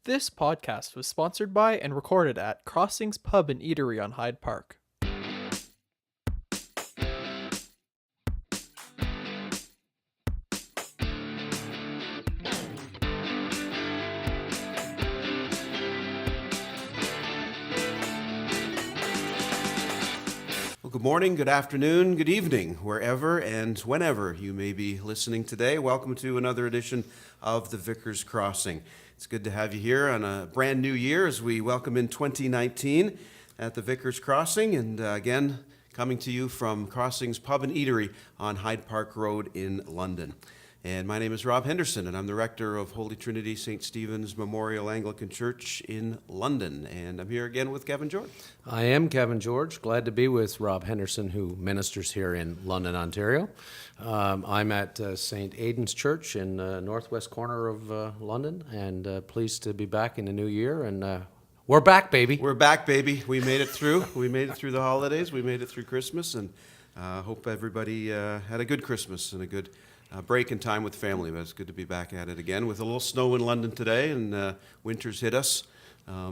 This podcast was sponsored by and recorded at Crossings Pub and Eatery on Hyde Park. Well, good morning, good afternoon, good evening, wherever and whenever you may be listening today. Welcome to another edition of the Vicars Crossing. It's good to have you here on a brand new year as we welcome in 2019 at the Vicars Crossing. And again, coming to you from Crossings Pub and Eatery on Hyde Park Road in London. And my name is Rob Henderson, and I'm the rector of Holy Trinity St. Stephen's Memorial Anglican Church in London. And I'm here again with Kevin George. I am Kevin George. Glad to be with Rob Henderson, who ministers here in London, Ontario. I'm at St. Aidan's Church in the northwest corner of London, and pleased to be back in the new year. And we're back, baby. We're back, baby. We made it through. We made it through the holidays. We made it through Christmas, and hope everybody had a good Christmas and a good break in time with family. But it's good to be back at it again with a little snow in London today, and winter's hit us.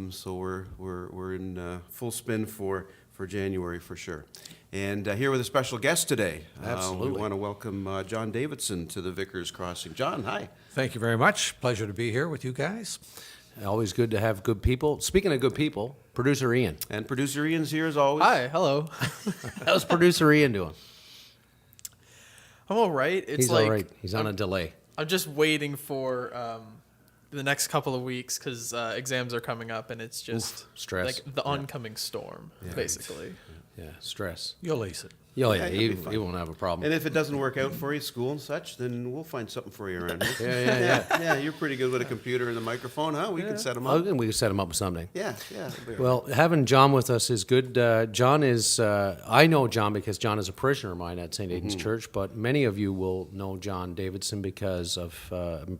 So we're in full spin for January for sure. And here with a special guest today. Absolutely. We want to welcome John Davidson to the Vicars Crossing. John, hi. Thank you very much. Pleasure to be here with you guys. Always good to have good people. Speaking of good people, producer Ian. And producer Ian's here as always. Hi, hello. How's producer Ian doing? I'm all right. It's He's like all right. He's on a delay. I'm just waiting for the next couple of weeks because exams are coming up, and it's just stress. like the oncoming storm, basically. Yeah, stress. You'll ace it. Oh, Yeah, yeah, it'll be fun. he won't have a problem. And if it doesn't work out for you, school and such, then we'll find something for you around here. Yeah. Yeah, you're pretty good with a computer and a microphone, huh? We can set them Oh, up. then we can set him up with something. Yeah. It'll be all Well, having John with us is good. John is, I know John because John is a parishioner of mine at St. Aidan's Church, but many of you will know John Davidson because of,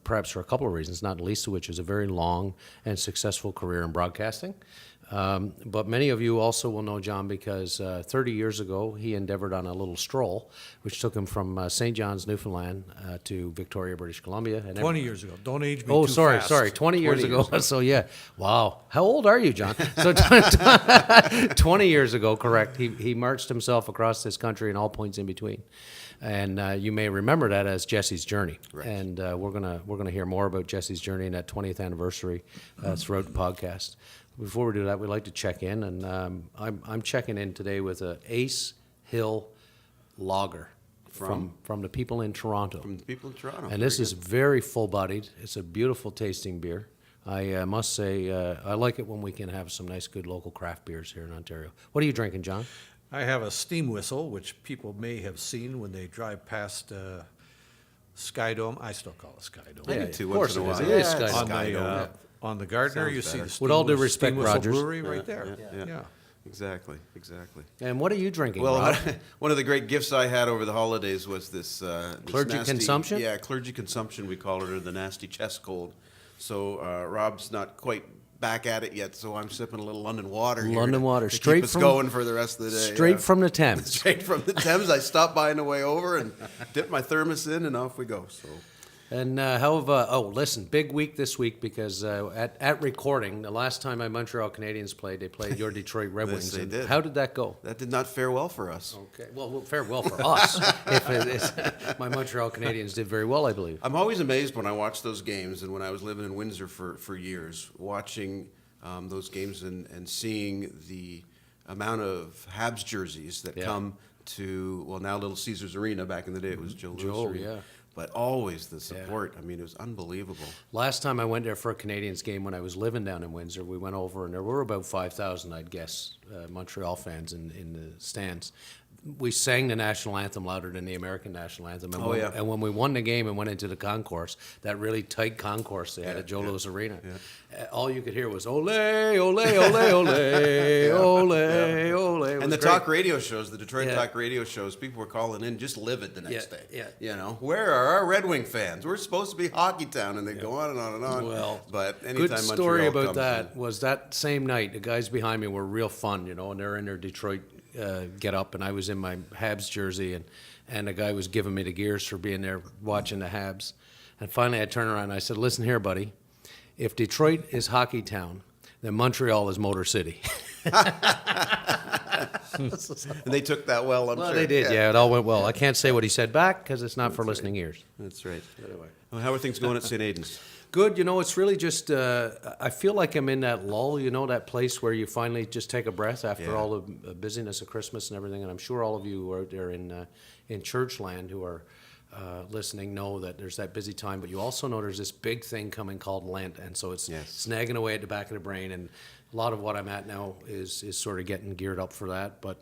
perhaps for a couple of reasons, not least of which is a very long and successful career in broadcasting. But many of you also will know John because 30 years ago he endeavored on a little stroll, which took him from St. John's, Newfoundland to Victoria, British Columbia. And 20 years ago. Don't age me Oh, too sorry, fast. 20 years 20 ago. years ago. So, yeah. Wow. How old are you, John? So, 20 years ago, correct. He marched himself across this country and all points in between. And you may remember that as Jesse's Journey. Right. And we're gonna hear more about Jesse's Journey and that 20th anniversary throughout the podcast. Before we do that, we'd like to check in. And I'm checking in today with a Ace Hill Lager from the people in Toronto. From the people in Toronto. And this is very full-bodied. It's a beautiful tasting beer. I must say, I like it when we can have some nice, good local craft beers here in Ontario. What are you drinking, John? I have a steam whistle, which people may have seen when they drive past Sky Dome. I still call it Sky Dome. I do Yeah, too of course once in a it is. while. It is Yeah, Sky it's Dome. On Sky the, Dome. on the Gardner, Sounds you see better. the With all due Steam respect, Whistle Rogers. Brewery right there. Yeah. Yeah. Exactly. And what are you drinking, Well, Rob? one of the great gifts I had over the holidays was this Clergy nasty, consumption? Yeah, clergy consumption, we call it, or the nasty chest cold. So Rob's not quite back at it yet, so I'm sipping a little London water here London water. to Straight keep us from- going for the rest of the day. Straight yeah. from the Thames. Straight from the Thames. I stopped by on the way over and dipped my thermos in, and off we go. So And listen, big week this week because at recording, the last time my Montreal Canadiens played, they played your Detroit Red Yes, Wings. they And did. How did that go? that did not fare well for us. Okay, well, farewell for us. My Montreal Canadiens did very well, I believe. I'm always amazed when I watch those games, and when I was living in Windsor for years, watching those games and seeing the amount of Habs jerseys that Yeah. come to, well, now Little Caesars Arena. Back in the day, it was Joe Louis Arena. yeah. But always the support. I mean, it was unbelievable. Last time I went there for a Canadiens game when I was living down in Windsor, we went over and there were about 5,000, I'd guess, Montreal fans in the stands. We sang the national anthem louder than the American national anthem. And and when we won the game and went into the concourse, that really tight concourse they had at Joe Louis Arena, all you could hear was ole, ole, ole, ole, ole, ole. It And was the great. talk radio shows, the Detroit Yeah. talk radio shows, people were calling in just livid the next day. yeah. You know, where are our Red Wing fans? We're supposed to be Hockey Town, and they go on and on and on. Well, but anytime good story Montreal about comes that was that same night. The guys behind me were real fun, and they're in their Detroit get up, and I was in my Habs jersey, and the guy was giving me the gears for being there watching the Habs. And finally, I turned around and I said, "Listen here, buddy. if Detroit is hockey town, then Montreal is Motor City. And they took that well, I'm Well, sure. they did, yeah, it all went well. I can't say what he said back because it's not for listening ears. That's right. Well, how are things going at St. Aidan's? Good, it's really just, I feel like I'm in that lull, that place where you finally just take a breath after Yeah. all the busyness of Christmas and everything. And I'm sure all of you who are out there in church land who are listening know that there's that busy time, but you also know there's this big thing coming called Lent. And so it's Yes. snagging away at the back of the brain. And a lot of what I'm at now is sort of getting geared up for that, but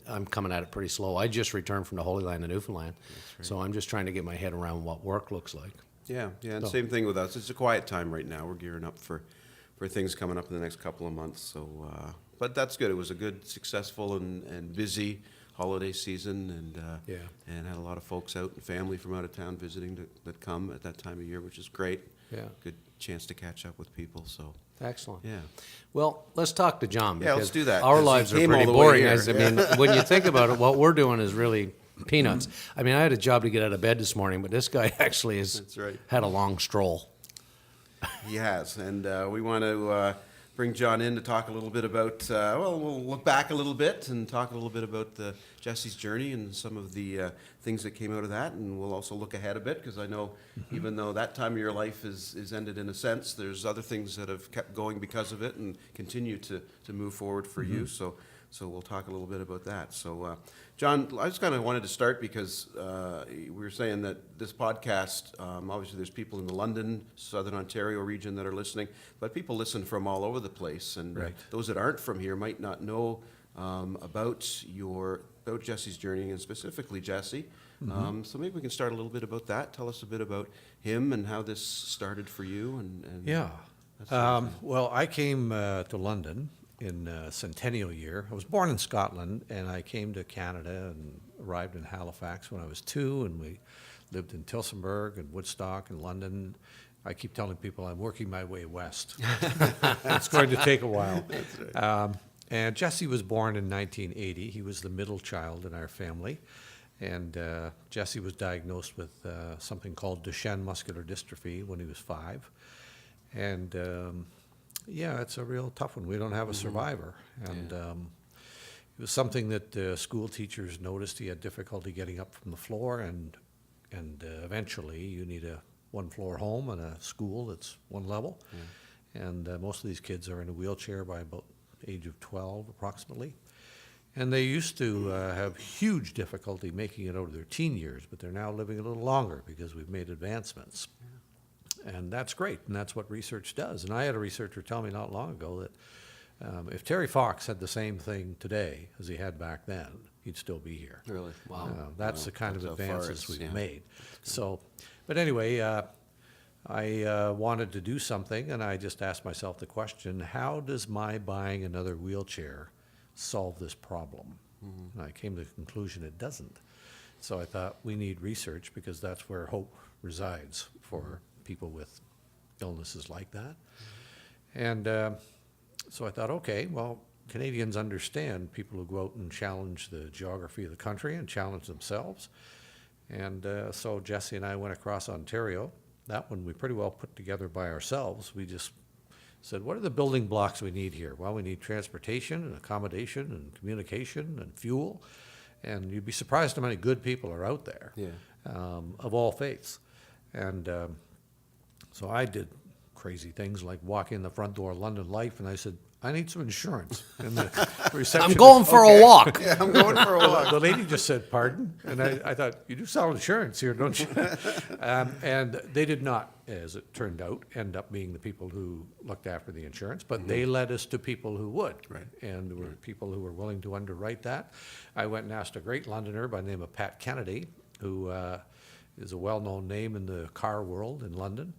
I'm coming at it pretty slow. I just returned from the Holy Land in Newfoundland, so I'm just trying to get my head around what work looks like. Yeah, and So- same thing with us. It's a quiet time right now. We're gearing up for things coming up in the next couple of months. So, but that's good. It was a good, successful, and busy holiday season, and had a lot of folks out and family from out of town visiting that come at that time of year, which is great. Yeah. Good chance to catch up with people. So, Excellent. yeah. Well, let's talk to John. Yeah, let's because do that, Our 'cause he lives are came pretty all the way boring. here. As I mean, when you think about it, what we're doing is really peanuts. I mean, I had a job to get out of bed this morning, but this guy actually That's right. had a long stroll. He has, and we want to bring John in to talk a little bit about, we'll look back a little bit and talk a little bit about Jesse's journey and some of the things that came out of that, and we'll also look ahead a bit, because I know even though that time of your life is ended in a sense, there's other things that have kept going because of it and continue to move forward for you, so we'll talk a little bit about that. So, John, I just kind of wanted to start because we were saying that this podcast, obviously there's people in the London, Southern Ontario region that are listening, but people listen from all over the place, and Right. those that aren't from here might not know about Jesse's journey, and specifically Jesse. So maybe we can start a little bit about that. Tell us a bit about him and how this started for you. And Yeah. that sort of thing. Well, I came to London in centennial year. I was born in Scotland, and I came to Canada and arrived in Halifax when I was 2, and we lived in Tillsonburg and Woodstock and London. I keep telling people I'm working my way west. It's going to take a while. And Jesse was born in 1980. He was the middle child in our family. And Jesse was diagnosed with something called Duchenne muscular dystrophy when he was 5. And yeah, it's a real tough one. We don't have a survivor. And it was something that school teachers noticed. He had difficulty getting up from the floor, and eventually you need a one-floor home and a school that's one level. And most of these kids are in a wheelchair by about age of 12 approximately. And they used to have huge difficulty making it out of their teen years, but they're now living a little longer because we've made advancements. And that's great, and that's what research does. And I had a researcher tell me not long ago that if Terry Fox had the same thing today as he had back then, he'd still be here. Really? Wow. That's the kind of That's how far advances it's- we've yeah. made. So, but anyway, I wanted to do something, and I just asked myself the question, how does my buying another wheelchair solve this problem? And I came to the conclusion it doesn't. So I thought, we need research, because that's where hope resides for people with illnesses like that. And so I thought, okay, well, Canadians understand people who go out and challenge the geography of the country and challenge themselves. And so Jesse and I went across Ontario. That one we pretty well put together by ourselves. We just said, what are the building blocks we need here? Well, we need transportation and accommodation and communication and fuel. And you'd be surprised how many good people are out there, Yeah. of all faiths. And so I did crazy things like walk in the front door of London Life, and I said, I need some insurance. And the I'm receptionist, going for a walk. Yeah, I'm going for a walk. the lady just said, pardon? And I thought, you do sell insurance here, don't you? And they did not, as it turned out, end up being the people who looked after the insurance, but they led us to people who would. Right. And there were people who were willing to underwrite that. I went and asked a great Londoner by the name of Pat Kennedy, who is a well-known name in the car world in London.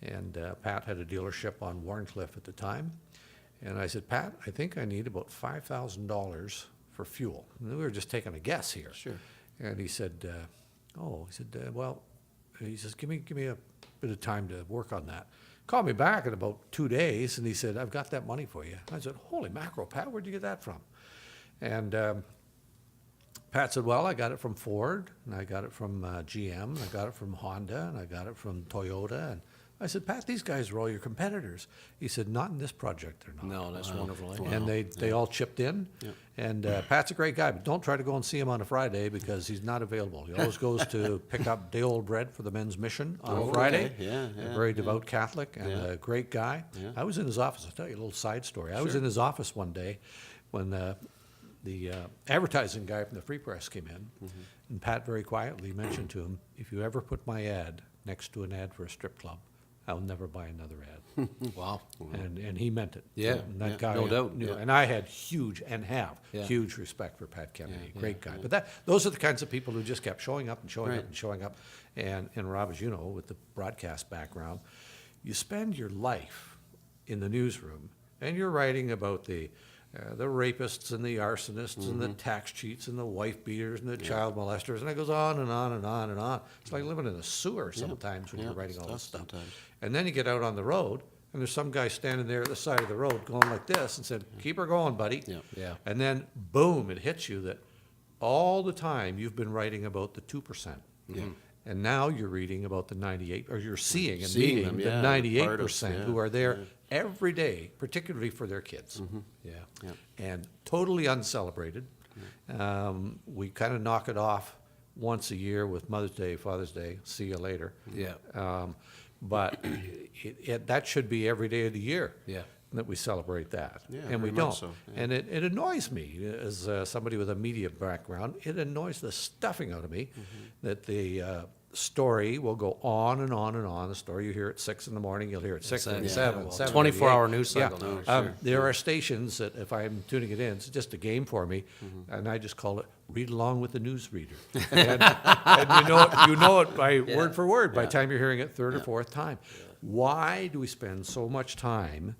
And Pat had a dealership on Warncliffe at the time. And I said, Pat, I think I need about $5,000 for fuel. And we were just taking a guess here. Sure. And he said, well, he says, give me a bit of time to work on that. Called me back in about 2 days, and he said, I've got that money for you. I said, holy mackerel, Pat, where'd you get that from? And Pat said, well, I got it from Ford, and I got it from GM, and I got it from Honda, and I got it from Toyota, and I said, Pat, these guys are all your competitors. He said, not in this project, they're not. No, that's wonderful. eh? And they all chipped in. And Pat's a great guy, but don't try to go and see him on a Friday because he's not available. He always goes to pick up day old bread for the men's mission on a Friday. A very devout Catholic and a great guy. I was in his office. I'll tell you a little side story. I was in his office one day when the advertising guy from the Free Press came in, and Pat very quietly mentioned to him, if you ever put my ad next to an ad for a strip club, I'll never buy another ad. Wow. And he meant it. Yeah, And that guy, no doubt. knew. And I had huge respect for Pat Kennedy. Great guy. But those are the kinds of people who just kept showing up and showing up and showing up. And Rob, as you know, with the broadcast background, you spend your life in the newsroom and you're writing about the rapists and the arsonists and the tax cheats and the wife beaters and the child molesters, and it goes on and on and on and on. It's like living in a sewer sometimes when you're writing all this stuff. Sometimes. And then you get out on the road, and there's some guy standing there at the side of the road going like this and said, keep her going, buddy. Yeah. And then, boom, it hits you that all the time you've been writing about the 2%. And now you're reading about the 98, or you're seeing and Seeing meeting them, the part of, 98% who are there every day, particularly for their kids. Yeah. And totally uncelebrated. We kind of knock it off once a year with Mother's Day, Father's Day, see you later. Yeah. But that should be every day of the year. Yeah. That we celebrate that. Yeah, And we very don't. much so, yeah. And it annoys me as somebody with a media background. It annoys the stuffing out of me that the story will go on and on and on. The story you hear at 6 in the morning, you'll hear at 6:37, 7:38. 24-hour news cycle now. Sure. There are stations that if I'm tuning it in, it's just a game for me, and I just call it read along with the newsreader. And you know it by word for word by the time you're hearing it third or fourth time. Why do we spend so much time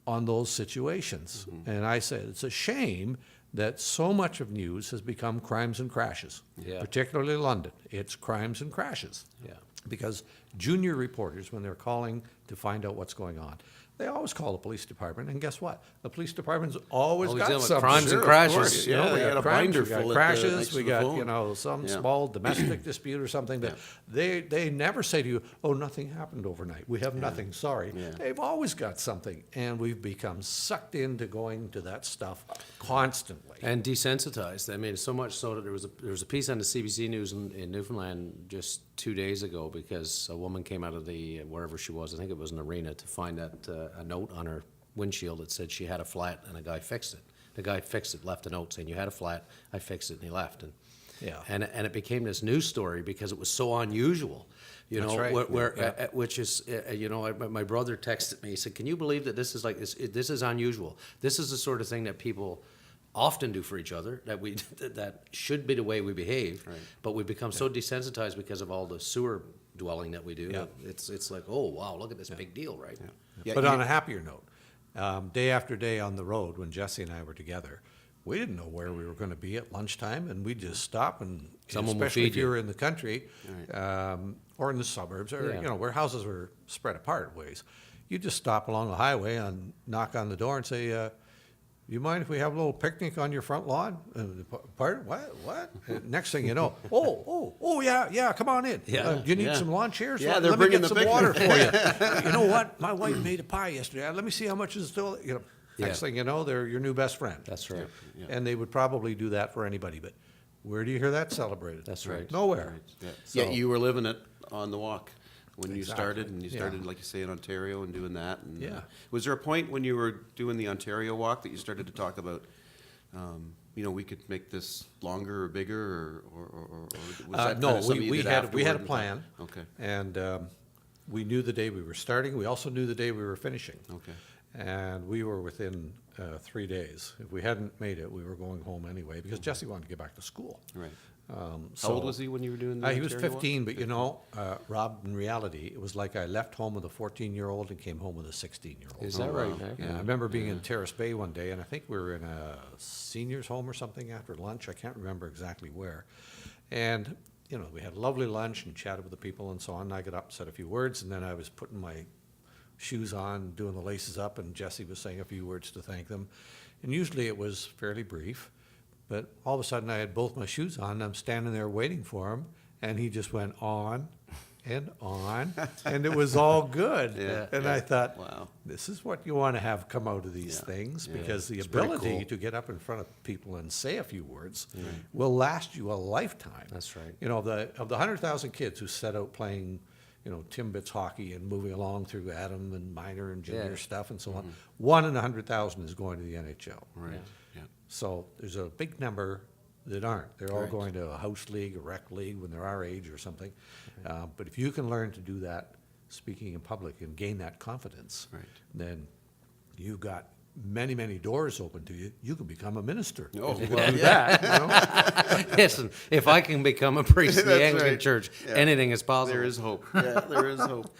on those situations? And I said it's a shame that so much of news has become crimes and crashes, particularly London. It's crimes and crashes. Yeah. Because junior reporters, when they're calling to find out what's going on, they always call the police department, and guess what? The police department's always Always got dealing with something. crimes and Sure, of crashes. course. You know, Yeah, we they got got a crimes, binder we got full at crashes, next we to the got, phone. some Yeah. small domestic dispute or something, but they never say to you, oh, nothing happened overnight. We have nothing, sorry. Yeah. They've always got something, and we've become sucked into going to that stuff constantly. And desensitized. I mean, so much so that there was a piece on the CBC News in Newfoundland just 2 days ago because a woman came out of the wherever she was, I think it was an arena, to find that a note on her windshield that said she had a flat and a guy fixed it. The guy fixed it, left a note saying, you had a flat, I fixed it, and he left. And it became this news story because it was so unusual. You That's know, right. which is, my brother texted me. He said, "Can you believe that this is like this? This is unusual. This is the sort of thing that people often do for each other. That should be the way we behave. Right. But we become so desensitized because of all the sewer dwelling that we do. Yeah. It's like, oh wow, look at this big deal, right? Yeah, But you- on a happier note, day after day on the road, when Jesse and I were together, we didn't know where we were going to be at lunchtime, and we'd just stop, and Someone will especially feed if you you. were in the country or in the suburbs, or Yeah. where houses were spread apart ways, you just stop along the highway and knock on the door and say, you mind if we have a little picnic on your front lawn? Pardon? What? Next thing you know, yeah, come on in. Yeah. Do you need Yeah. some lawn chairs? Yeah, Let they're me bringing get the some picnic. water for you. You know what? My wife made a pie yesterday. Let me see how much is still. Next Yeah. thing you know, they're your new best friend. That's right. Yeah. And they would probably do that for anybody. But where do you hear that celebrated? That's right. Nowhere. Yeah. So- Yet you were living it on the walk when you Exactly. started, and you Yeah. started, like you say, in Ontario and doing that. And, Yeah. was there a point when you were doing the Ontario walk that you started to talk about, we could make this longer or bigger, or was that No, kind of something you we did had a afterward? plan. Okay. And we knew the day we were starting. We also knew the day we were finishing. Okay. And we were within 3 days. If we hadn't made it, we were going home anyway because Jesse wanted to get back to school. Right. How So- old was he when you were doing the He was Ontario walk? 15, but Rob, in reality, it was like I left home with a 14-year-old and came home with a 16-year-old. Is that right? wow. Yeah, I remember being in Terrace Bay one day, and I think we were in a senior's home or something after lunch. I can't remember exactly where. And, we had a lovely lunch and chatted with the people and so on. And I got up and said a few words, and then I was putting my shoes on, doing the laces up, and Jesse was saying a few words to thank them. And usually it was fairly brief. But all of a sudden, I had both my shoes on, and I'm standing there waiting for him, and he just went on and on, and it was all good. Yeah, And yeah. I thought, Wow. this is what you want to have come out of these Yeah, things, yeah. because the It's pretty ability cool. to get up in front of people and say a few words will last you a lifetime. That's right. You know, of the 100,000 kids who set out playing, you know, Timbits hockey and moving along through Adam and minor and junior Yeah. stuff and so on, 1 in 100,000 is going to the NHL. Right. Yeah. So there's a big number that aren't. They're all Correct. going to a house league, a rec league when they're our age or something. But if you can learn to do that, speaking in public, and gain that confidence, Right. then you've got many, many doors open to you. You can become a minister. Oh, if you well, can do that. You know? Listen, if I can become a priest in the That's Anglican right. Church, Yeah. anything is possible. There is hope. Yeah, there is hope.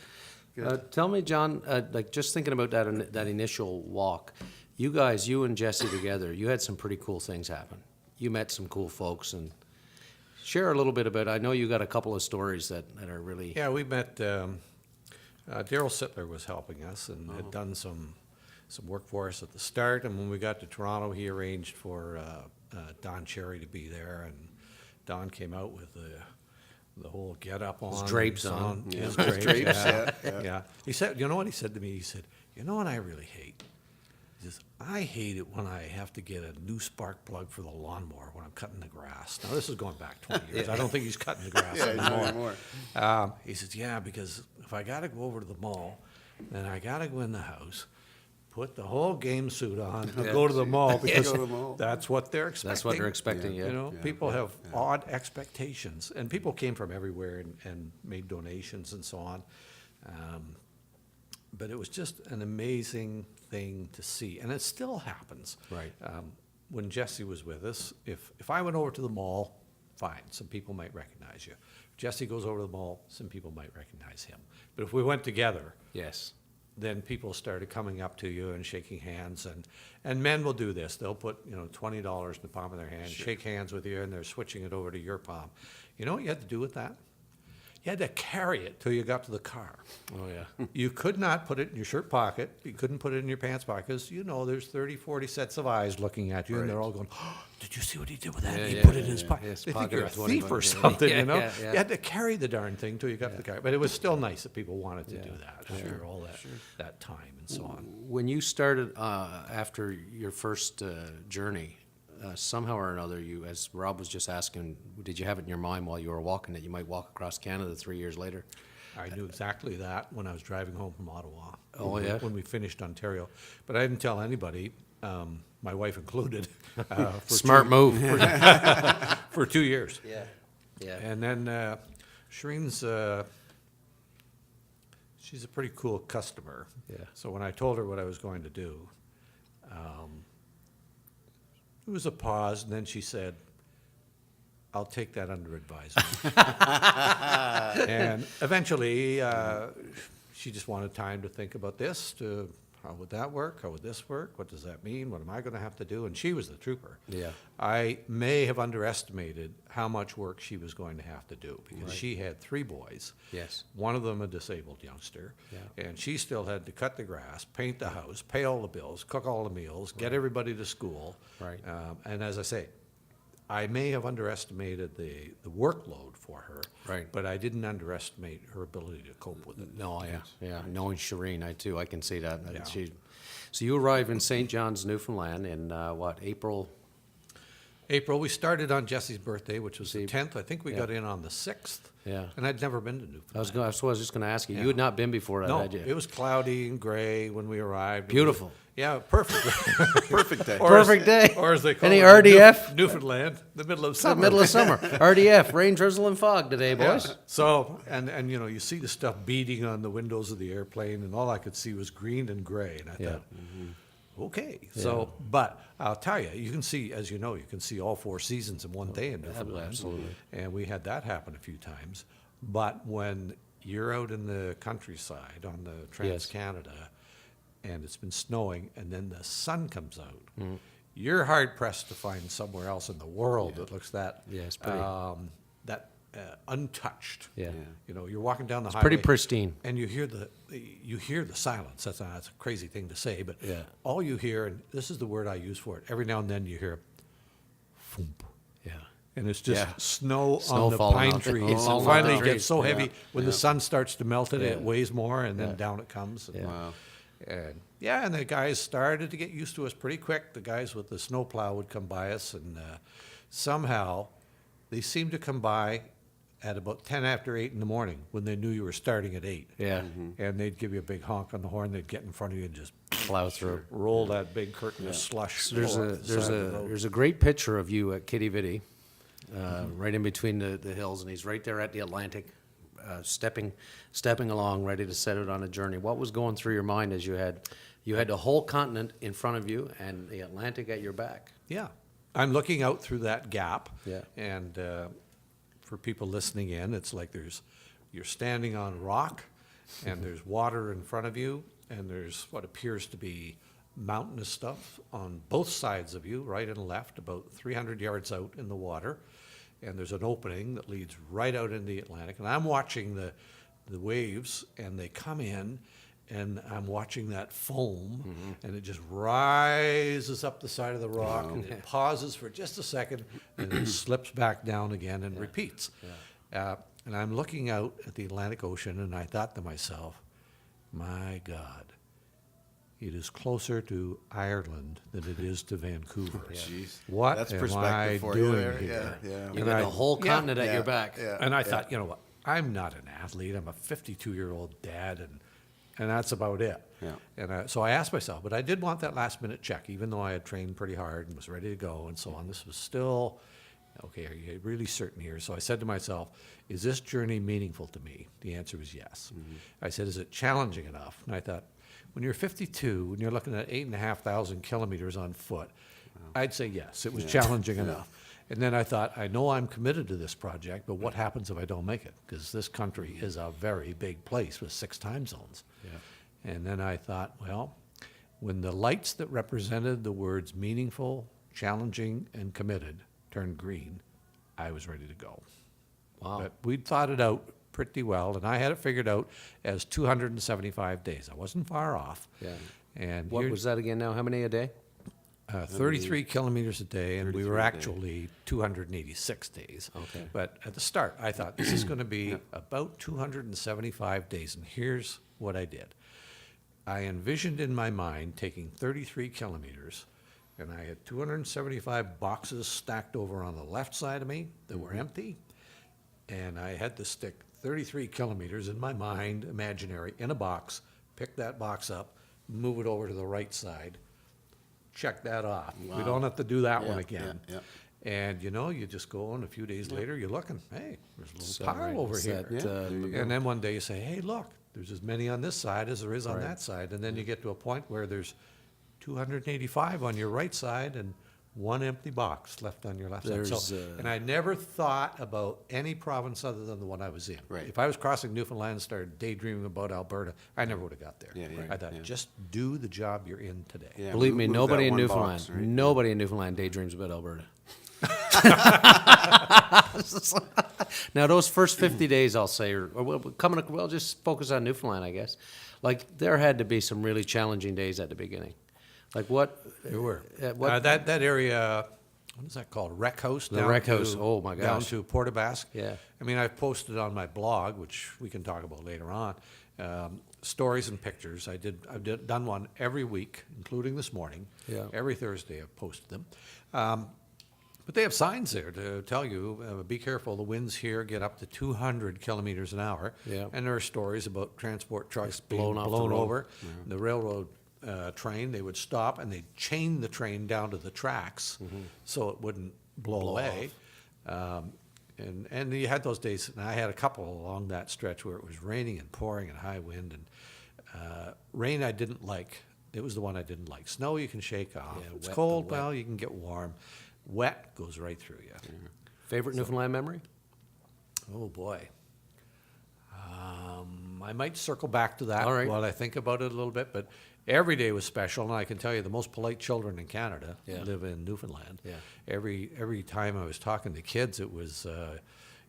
Tell me, John, like just thinking about that initial walk, you and Jesse together, you had some pretty cool things happen. You met some cool folks, and share a little bit about. I know you got a couple of stories that are really. Yeah, we met, Daryl Sittler was helping us and had done some work for us at the start. And when we got to Toronto, he arranged for Don Cherry to be there. And Don came out with the whole get-up on. His drapes and so on. Yeah, His his drapes, drapes, yeah. yeah. Yeah. He said, you know what he said to me? He said, you know what I really hate? He says, I hate it when I have to get a new spark plug for the lawnmower when I'm cutting the grass. Now, this is going back 20 years. I don't think he's cutting the grass Yeah, not anymore. anymore. He says, yeah, because if I got to go over to the mall, then I got to go in the house, put the whole game suit on, and go to the mall, because Go to the mall. that's what they're expecting. That's what they're expecting. Yeah. Yeah. You know, Yeah, people have odd expectations, and people came from everywhere and made donations and so on. But it was just an amazing thing to see, and it still happens. Right. When Jesse was with us, if I went over to the mall, fine, some people might recognize you. If Jesse goes over to the mall, some people might recognize him. But if we went together, Yes. then people started coming up to you and shaking hands, and men will do this. They'll put, you know, $20 in the palm of their hand, shake hands with you, and they're switching it over to your palm. You know what you had to do with that? You had to carry it till you got to the car. Oh yeah. You could not put it in your shirt pocket. You couldn't put it in your pants pocket, because, you know, there's 30, 40 sets of eyes looking at you, and they're all going, oh, did you see what he did with that? Yeah, He yeah, put it in yeah, his yeah. pocket. His They think pocket you're a of 20 thief or bucks, yeah. something, Yeah, you know? yeah, yeah. You had to carry the darn thing till you got to the car. But it was still nice that people wanted to do that after all that time and so on. When you started after your first journey, somehow or another, you, as Rob was just asking, did you have it in your mind while you were walking that you might walk across Canada 3 years later? I knew exactly that when I was driving home from Ottawa. Oh, yeah? When we finished Ontario. But I didn't tell anybody, my wife included. For Smart move. For 2 years. Yeah. Yeah. And then Shireen's, she's a pretty cool customer. Yeah. So when I told her what I was going to do, it was a pause, and then she said, I'll take that under advisement. And eventually, she just wanted time to think about this, to how would that work? How would this work? What does that mean? What am I going to have to do? And she was the trooper. Yeah. I may have underestimated how much work she was going to have to do, because she had 3 boys. Yes. One of them a disabled youngster. Yeah. And she still had to cut the grass, paint the house, pay all the bills, cook all the meals, get everybody to school. Right. And as I say, I may have underestimated the workload for her. Right. But I didn't underestimate her ability to cope with it. No, yeah. Knowing Shireen, I can see that. Yeah. So you arrived in St. John's, Newfoundland in April? April, we started on Jesse's birthday, which was the See, 10th. I think we yeah. got in on the 6th. Yeah. And I'd never been to Newfoundland. I was just going to ask you. Yeah. You had not been before that, No, had you? it was cloudy and gray when we arrived. Beautiful. Yeah, perfect. Perfect day. Or as- Perfect day. Or as they call Any it, RDF? Newfoundland, the middle of It's the summer. middle of summer. RDF, rain, drizzle, and fog today, boys. Yeah. So, and you know, you see the stuff beating on the windows of the airplane, and all I could see was green and gray, and I Yeah. thought, okay. So, but I'll tell you, you can see, as you know, you can see all 4 seasons in one day in Newfoundland. Absolutely. And we had that happen a few times. But when you're out in the countryside on the Trans-Canada, and it's been snowing, and then the sun comes out, you're hard pressed to find somewhere else in the world that looks that Yeah, it's pretty. untouched. Yeah. You know, you're walking down the highway, Pretty pristine. and you hear the silence. That's a crazy thing to say, but Yeah. all you hear, and this is the word I use for it, every now and then you hear, thump. Yeah. and it's just Yeah. snow Snow on the falling pine off the- trees. falling And off finally the it gets trees. so heavy, Yeah. when the sun starts to melt it, it Yeah. weighs more, and then Yeah. down it comes. And, Yeah. Wow. and the guys started to get used to us pretty quick. The guys with the snowplow would come by us, and somehow they seemed to come by at about 10 after 8 in the morning when they knew you were starting at 8. Yeah. And they'd give you a big honk on the horn. They'd get in front of you and just Plow through. roll that big curtain of slush. So there's off a the side of the road. there's a great picture of you at Kitty Vitty, right in between the hills, and he's right there at the Atlantic, stepping along, ready to set out on a journey. What was going through your mind as you had the whole continent in front of you and the Atlantic at your back? Yeah. I'm looking out through that gap. Yeah. And for people listening in, it's like you're standing on rock, and there's water in front of you, and there's what appears to be mountainous stuff on both sides of you, right and left, about 300 yards out in the water. And there's an opening that leads right out into the Atlantic. And I'm watching the waves, and they come in, and I'm watching that foam, and it just rises up the side of the rock, and it pauses for just a second, and then slips back down again and repeats. And I'm looking out at the Atlantic Ocean, and I thought to myself, my God, it is closer to Ireland than it is to Vancouver. Jeez. What That's am perspective I for doing you there. here? Yeah. You And got I- the whole yeah. continent at Yeah. your back. Yeah. And I thought, you know what? I'm not an athlete. I'm a 52-year-old dad, and that's about it. Yeah. And so I asked myself, but I did want that last-minute check, even though I had trained pretty hard and was ready to go and so on. This was still, okay, are you really certain here? So I said to myself, is this journey meaningful to me? The answer was yes. I said, is it challenging enough? And I thought, when you're 52 and you're looking at 8,500 kilometers on foot, I'd say yes, it was challenging enough. And then I thought, I know I'm committed to this project, but what happens if I don't make it? Because this country is a very big place with 6 time zones. And then I thought, well, when the lights that represented the words meaningful, challenging, and committed turned green, I was ready to go. Wow. But we'd thought it out pretty well, and I had it figured out as 275 days. I wasn't far off. Yeah. And What here- was that again now? How many a day? 33 kilometers a day, and we 33 were a day. actually 286 days. Okay. But at the start, I thought this is going to be about 275 days, and here's what I did. I envisioned in my mind taking 33 kilometers, and I had 275 boxes stacked over on the left side of me that were empty, and I had to stick 33 kilometers in my mind, imaginary, in a box, pick that box up, move it over to the right side, check that off. We don't have to do that one again. yeah. And you just go and a few days later, you're looking, hey, there's a little So, pile right, over is here. that, there you go. And then one day you say, hey, look, there's as many on this side as there is on Right. that side. And then you get to a point where there's 285 on your right side and one empty box left on your left side. There's, So, and I never thought about any province other than the one I was in. Right. If I was crossing Newfoundland and started daydreaming about Alberta, I never would have got there. Yeah, yeah, I thought, yeah. just do the job you're in today. Yeah, Believe me, move nobody that in one Newfoundland, box, right? nobody in Newfoundland daydreams about Alberta. Now, those first 50 days, I'll say, or we'll just focus on Newfoundland, I guess. Like, there had to be some really challenging days at the beginning. Like, what? There were. What? That area, what is that called? Rec House? The Rec House, oh my Down gosh. to Port aux Basques. Yeah. I mean, I've posted on my blog, which we can talk about later on, stories and pictures. I've done one every week, including this morning. Yeah. Every Thursday I've posted them. But they have signs there to tell you, be careful, the winds here get up to 200 kilometers an hour. Yeah. And there are stories about transport trucks Just being blown off the blown road. over. The railroad train, they would stop and they'd chain the train down to the tracks so it wouldn't blow away. And you had those days, and I had a couple along that stretch where it was raining and pouring and high wind. And rain I didn't like. It was the one I didn't like. Snow you can shake off. Yeah, It's wet, cold, but wet. well, you can get warm. Wet goes right through you. Favorite Newfoundland memory? Oh, boy. I might circle back to that All right. while I think about it a little bit, but every day was special, and I can tell you the most polite children in Canada Yeah. live in Newfoundland. Yeah. Every time I was talking to kids, it was,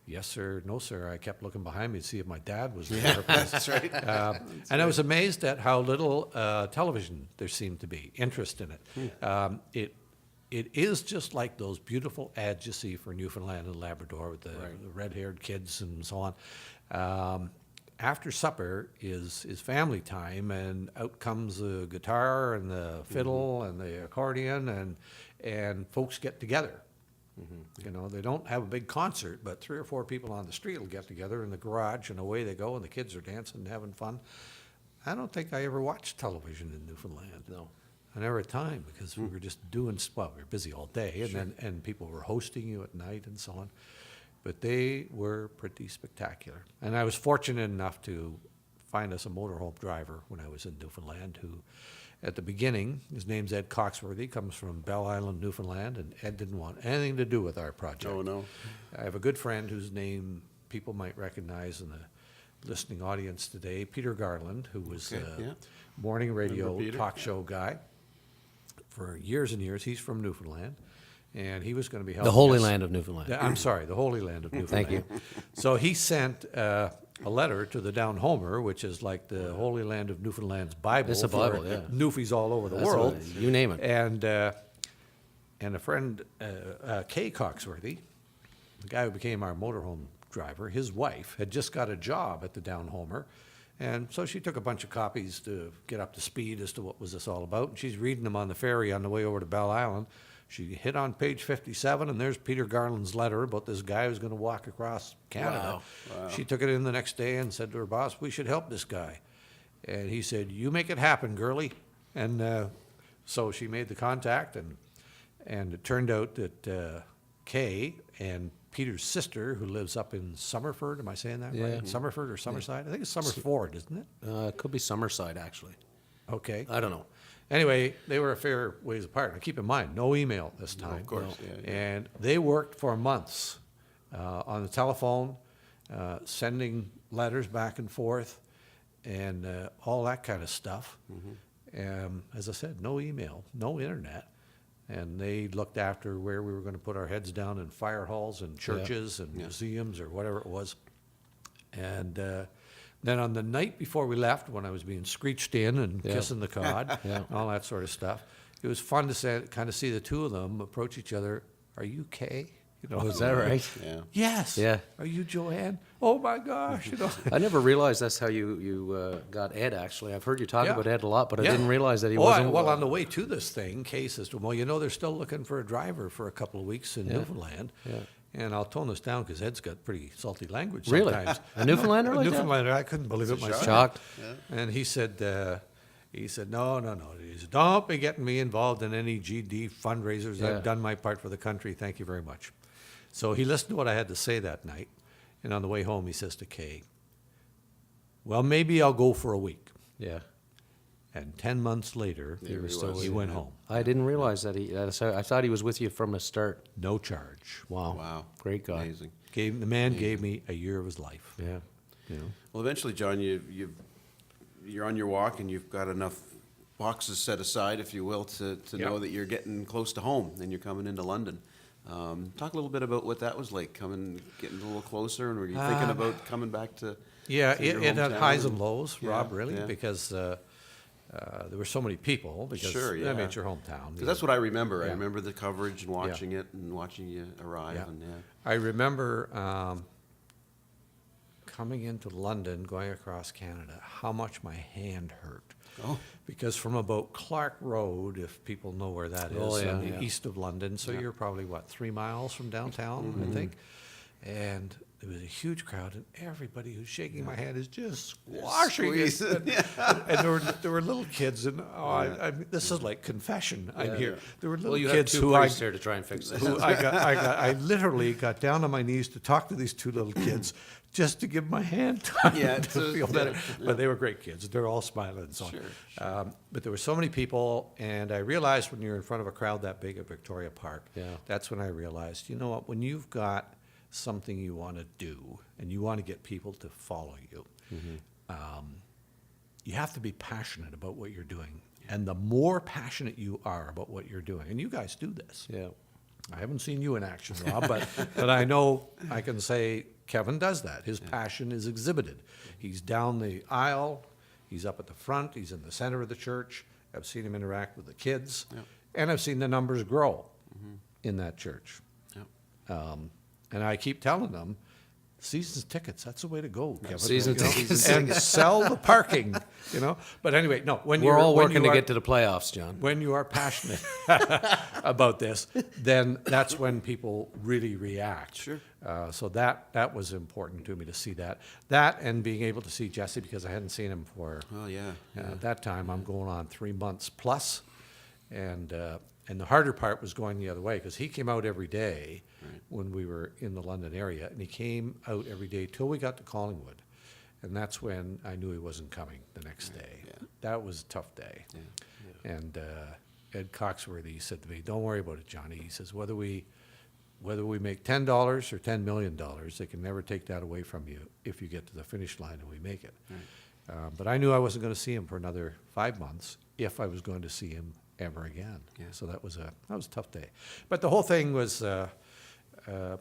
yes, sir, no, sir. I kept looking behind me to see if my dad was there. That's right. And I was amazed at how little television there seemed to be, interest in it. it is just like those beautiful ads you see for Newfoundland and Labrador with the red-haired kids and so on. After supper is family time, and out comes the guitar and the fiddle and the accordion, and folks get together. You know, they don't have a big concert, but 3 or 4 people on the street will get together in the garage, and away they go, and the kids are dancing and having fun. I don't think I ever watched television in Newfoundland. No. I never had time because we were just we were busy all day, and people were hosting you at night and so on. But they were pretty spectacular. And I was fortunate enough to find us a motorhome driver when I was in Newfoundland who, at the beginning, his name's Ed Coxworthy, comes from Bell Island, Newfoundland, and Ed didn't want anything to do with our project. Oh, no. I have a good friend whose name people might recognize in the listening audience today, Peter Garland, who was a morning radio talk show guy for years and years. He's from Newfoundland, and he was going to be helping The Holy us- Land of Newfoundland. I'm sorry, the Holy Land of Newfoundland. Thank you. So he sent a letter to the Down Homer, which is like the Holy Land of Newfoundland's Bible. It's a for Bible, yeah. Newfies all over the That's world. what- you name it. And a friend, Kay Coxworthy, the guy who became our motorhome driver, his wife had just got a job at the Down Homer. And so she took a bunch of copies to get up to speed as to what was this all about. And she's reading them on the ferry on the way over to Bell Island. She hit on page 57, and there's Peter Garland's letter about this guy who's going to walk across Canada. Wow. She took it in the next day and said to her boss, "We should help this guy." And he said, "You make it happen, girlie." And so she made the contact, and it turned out that Kay and Peter's sister, who lives up in Summerford, am I saying that Yeah. right? Summerford or Summerside? I think it's Summerford, isn't it? It could be Summerside, actually. Okay. I don't know. Anyway, they were a fair ways apart. Now, keep in mind, no email this time. of course, yeah. And they worked for months on the telephone, sending letters back and forth, and all that kind of stuff. As I said, no email, no internet. And they looked after where we were going to put our heads down in fire halls and churches and museums or whatever it was. And then on the night before we left, when I was being screeched in and kissing the cod and all that sort of stuff, it was fun to kind of see the two of them approach each other. "Are you Kay?" You know, is that right? Yeah. Yes. Yeah. "Are you Joanne?" "Oh my gosh!" You know. I never realized that's how you got Ed, actually. I've heard you talk Yeah. about Ed a lot, but I Yeah. didn't realize that he Oh, wasn't. well, on the way to this thing, Kay says to him, "Well, you know, they're still looking for a driver for a couple of weeks in Newfoundland." Yeah. And I'll tone this down because Ed's got pretty salty language Really? sometimes. A Newfoundlander like that? Newfoundlander, I couldn't believe it myself. Shocked. And he said, no. He said, "Don't be getting me involved in any GD fundraisers. Yeah. I've done my part for the country. Thank you very much." So he listened to what I had to say that night. And on the way home, he says to Kay, "Well, maybe I'll go for a week." Yeah. And 10 months later, There he was. he went home. I didn't realize that I thought he was with you from the start. No charge. Wow. Wow. Great guy. Amazing. The man gave me a year of his life. Yeah. You know? Well, eventually, John, you're on your walk and you've got enough boxes set aside, if you will, to know that you're getting close to home and you're coming into London. Talk a little bit about what that was like, getting a little closer, and were you thinking about coming back to? Yeah, to your it had hometown? highs and lows, Rob, Yeah, really, yeah. because there were so many people. Because Sure, I yeah. mean, it's your hometown. 'Cause that's what I remember. I Yeah. remember the coverage and watching it and watching you arrive. Yeah. And I remember coming into London, going across Canada, how much my hand hurt. Oh. Because from about Clark Road, if people know where that is, Oh, yeah, on the yeah. east of London, so you're probably, 3 miles from downtown, Mm-hmm. I think. And there was a huge crowd, and everybody who's shaking my hand is just squashing it. Squeezing, And there were little kids, and I mean, this is like confession. I'm here. Yeah. There were little Well, you have kids two who I priests here to try and fix this. I literally got down on my knees to talk to these two little kids just to give my hand time Yeah, to to- feel better. yeah, But they were great kids. They're all smiling and so on. Sure, But there were so many people, and I realized when you're in front of a crowd that big at Victoria Park, Yeah. that's when I realized, you know what, when you've got something you want to do and you want to get people to follow you, you have to be passionate about what you're doing. And the more passionate you are about what you're doing, and you guys do this. Yeah. I haven't seen you in action, Rob, but I know I can say Kevin does that. His passion is exhibited. He's down the aisle, he's up at the front, he's in the center of the church. I've seen him interact with the kids, and I've seen the numbers grow. in that church. Yep. And I keep telling them, season's tickets, that's the way to go, Kevin. Season You know, tickets. and sell the parking, you know. But anyway, no, We're all working to get to the playoffs, John. when you are passionate about this, then that's when people really react. Sure. So that was important to me to see that. That and being able to see Jesse, because I hadn't seen him for, Oh, yeah. at that time, I'm going on 3 months plus. And the harder part was going the other way, because he came out every day when we were in the London area, and he came out every day till we got to Collingwood. And that's when I knew he wasn't coming the next day. Yeah. That was a tough day. And Ed Coxworthy said to me, "Don't worry about it, Johnny." He says, whether we make $10 or $10 million, they can never take that away from you if you get to the finish line and we make it. But I knew I wasn't going to see him for another 5 months if I was going to see him ever again. Yeah. So that was a tough day. But the whole thing was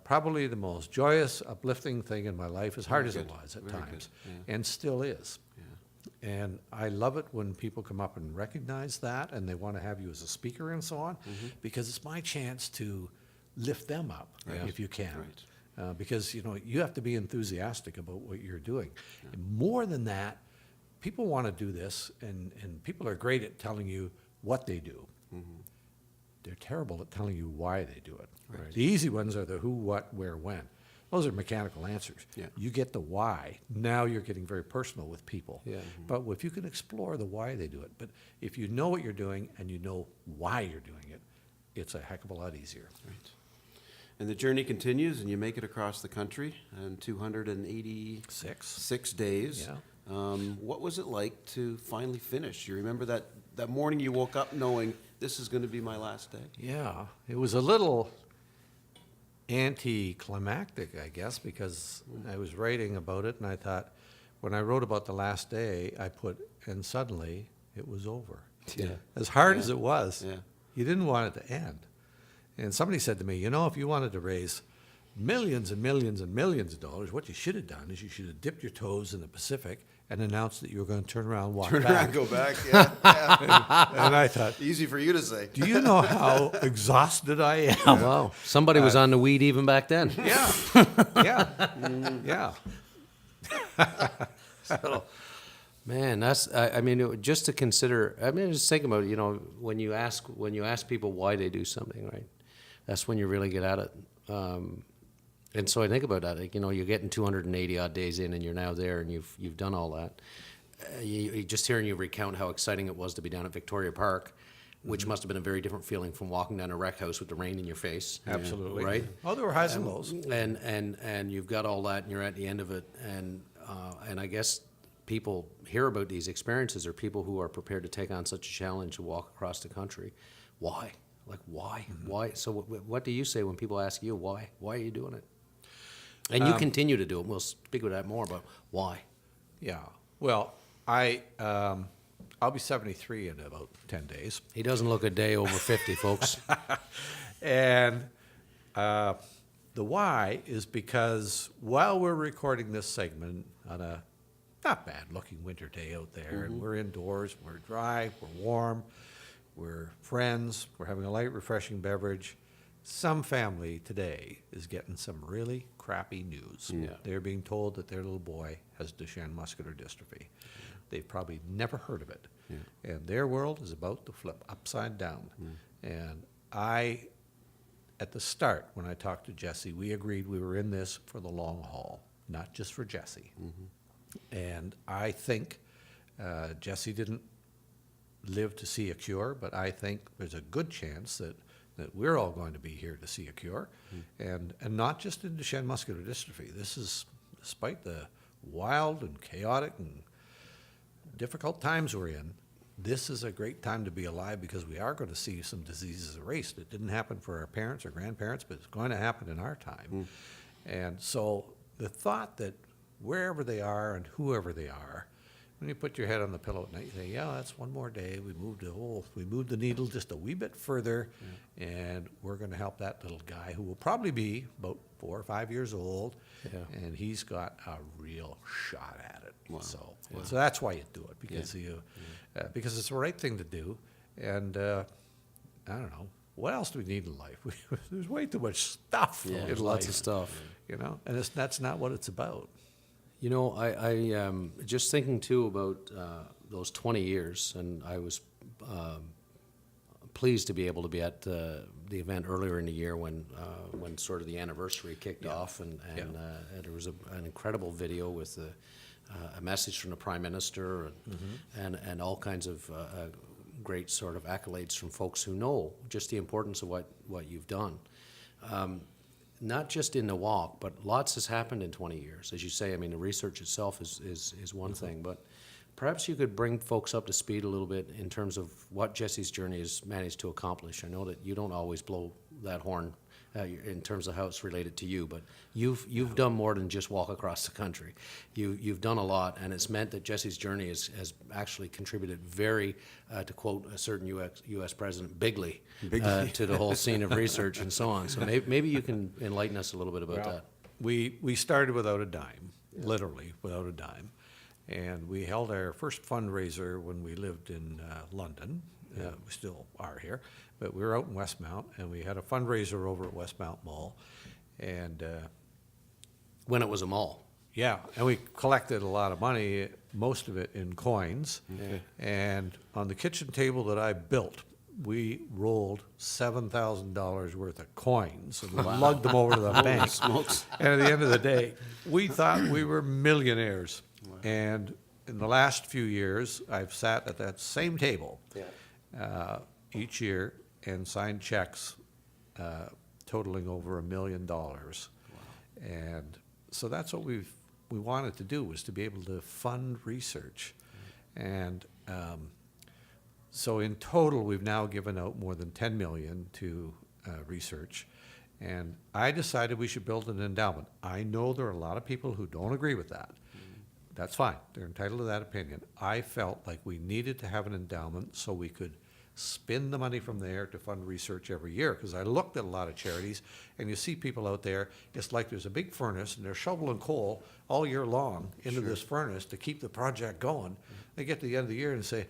probably the most joyous, uplifting thing in my life, as hard Very as it good. was at Very times, good. Yeah. and still is. Yeah. And I love it when people come up and recognize that, and they want to have you as a speaker and so on, because it's my chance to lift them up, Right. if you can. Right. Because, you know, you have to be enthusiastic about what you're doing. And more than that, people want to do this, and people are great at telling you what they do. They're terrible at telling you why they do it. Right. The easy ones are the who, what, where, when. Those are mechanical answers. Yeah. You get the why. Now you're getting very personal with people. Yeah. But if you can explore the why they do it, but if you know what you're doing and you know why you're doing it, it's a heck of a lot easier. Right. And the journey continues, and you make it across the country in 286 6. days. Yeah. What was it like to finally finish? You remember that morning you woke up knowing this is going to be my last day? Yeah, it was a little anticlimactic, I guess, because I was writing about it, and I thought, when I wrote about the last day, I put, and suddenly it was over. Yeah. As hard Yeah. as it was, Yeah. you didn't want it to end. And somebody said to me, you know, if you wanted to raise millions and millions and millions of dollars, what you should have done is you should have dipped your toes in the Pacific and announced that you were going to turn around and walk Turn back. around, go back. Yeah, yeah. And I thought, Easy for you to say. do you know how exhausted I am? Wow. Somebody was on the weed even back then. Yeah, yeah, yeah. So, man, that's, I mean, just to consider, I mean, just think about it, you know, when you ask people why they do something, right? That's when you really get at it. And so I think about that, like, you know, you're getting 280 odd days in and you're now there and you've done all that. You just hearing you recount how exciting it was to be down at Victoria Park, which must have been a very different feeling from walking down a rec house with the rain in your face. Absolutely. Right? Oh, there were highs and lows. And you've got all that and you're at the end of it. And I guess people hear about these experiences are people who are prepared to take on such a challenge to walk across the country. Why? Like, why? Why? So what do you say when people ask you why? Why are you doing it? And you continue to do it. We'll speak about that more, but why? Yeah. Well, I'll be 73 in about 10 days. He doesn't look a day over 50, folks. And the why is because while we're recording this segment on a not bad looking winter day out there, and we're indoors, we're dry, we're warm, we're friends, we're having a light, refreshing beverage, some family today is getting some really crappy news. Yeah. They're being told that their little boy has Duchenne muscular dystrophy. They've probably never heard of it. Yeah. And their world is about to flip upside down. And at the start, when I talked to Jesse, we agreed we were in this for the long haul, not just for Jesse. And I think Jesse didn't live to see a cure, but I think there's a good chance that we're all going to be here to see a cure. And not just in Duchenne muscular dystrophy. This is, despite the wild and chaotic and difficult times we're in, this is a great time to be alive because we are going to see some diseases erased. It didn't happen for our parents or grandparents, but it's going to happen in our time. And so the thought that wherever they are and whoever they are, when you put your head on the pillow at night, you say, yeah, that's one more day. We moved the needle just a wee bit further, and we're going to help that little guy who will probably be about 4 or 5 years old, and he's got a real shot at it. Wow. So that's why you do it, because because it's the right thing to do. And I don't know, what else do we need in life? There's way too much stuff Yeah, in there's life. lots of stuff. You know, and that's not what it's about. You know, I just thinking too about those 20 years, and I was pleased to be able to be at the event earlier in the year when sort of the anniversary kicked off, and there was an incredible video with a message from the Prime Minister and all kinds of great sort of accolades from folks who know just the importance of what you've done. Not just in the walk, but lots has happened in 20 years. As you say, I mean, the research itself is one thing, but perhaps you could bring folks up to speed a little bit in terms of what Jesse's Journey has managed to accomplish. I know that you don't always blow that horn in terms of how it's related to you, but you've done more than just walk across the country. You've done a lot, and it's meant that Jesse's Journey has actually contributed very, to quote a certain U.S. President, bigly, to the whole scene of research and so on. So maybe you can enlighten us a little bit about that. We started without a dime, literally without a dime. And we held our first fundraiser when we lived in London. We still are here, but we were out in Westmount, and we had a fundraiser over at Westmount Mall. And When it was a mall. yeah, and we collected a lot of money, most of it in coins. Okay. And on the kitchen table that I built, we rolled $7,000 worth of coins and lugged them over to the bank. Smokes. And at the end of the day, we thought we were millionaires. And in the last few years, I've sat at that same table each year and signed checks totaling over $1 million. And so that's what we wanted to do, was to be able to fund research. And so in total, we've now given out more than $10 million to research. And I decided we should build an endowment. I know there are a lot of people who don't agree with that. That's fine. They're entitled to that opinion. I felt like we needed to have an endowment so we could spin the money from there to fund research every year. Because I looked at a lot of charities, and you see people out there, it's like there's a big furnace, and they're shoveling coal all year long into this furnace to keep the project going. They get to the end of the year and say,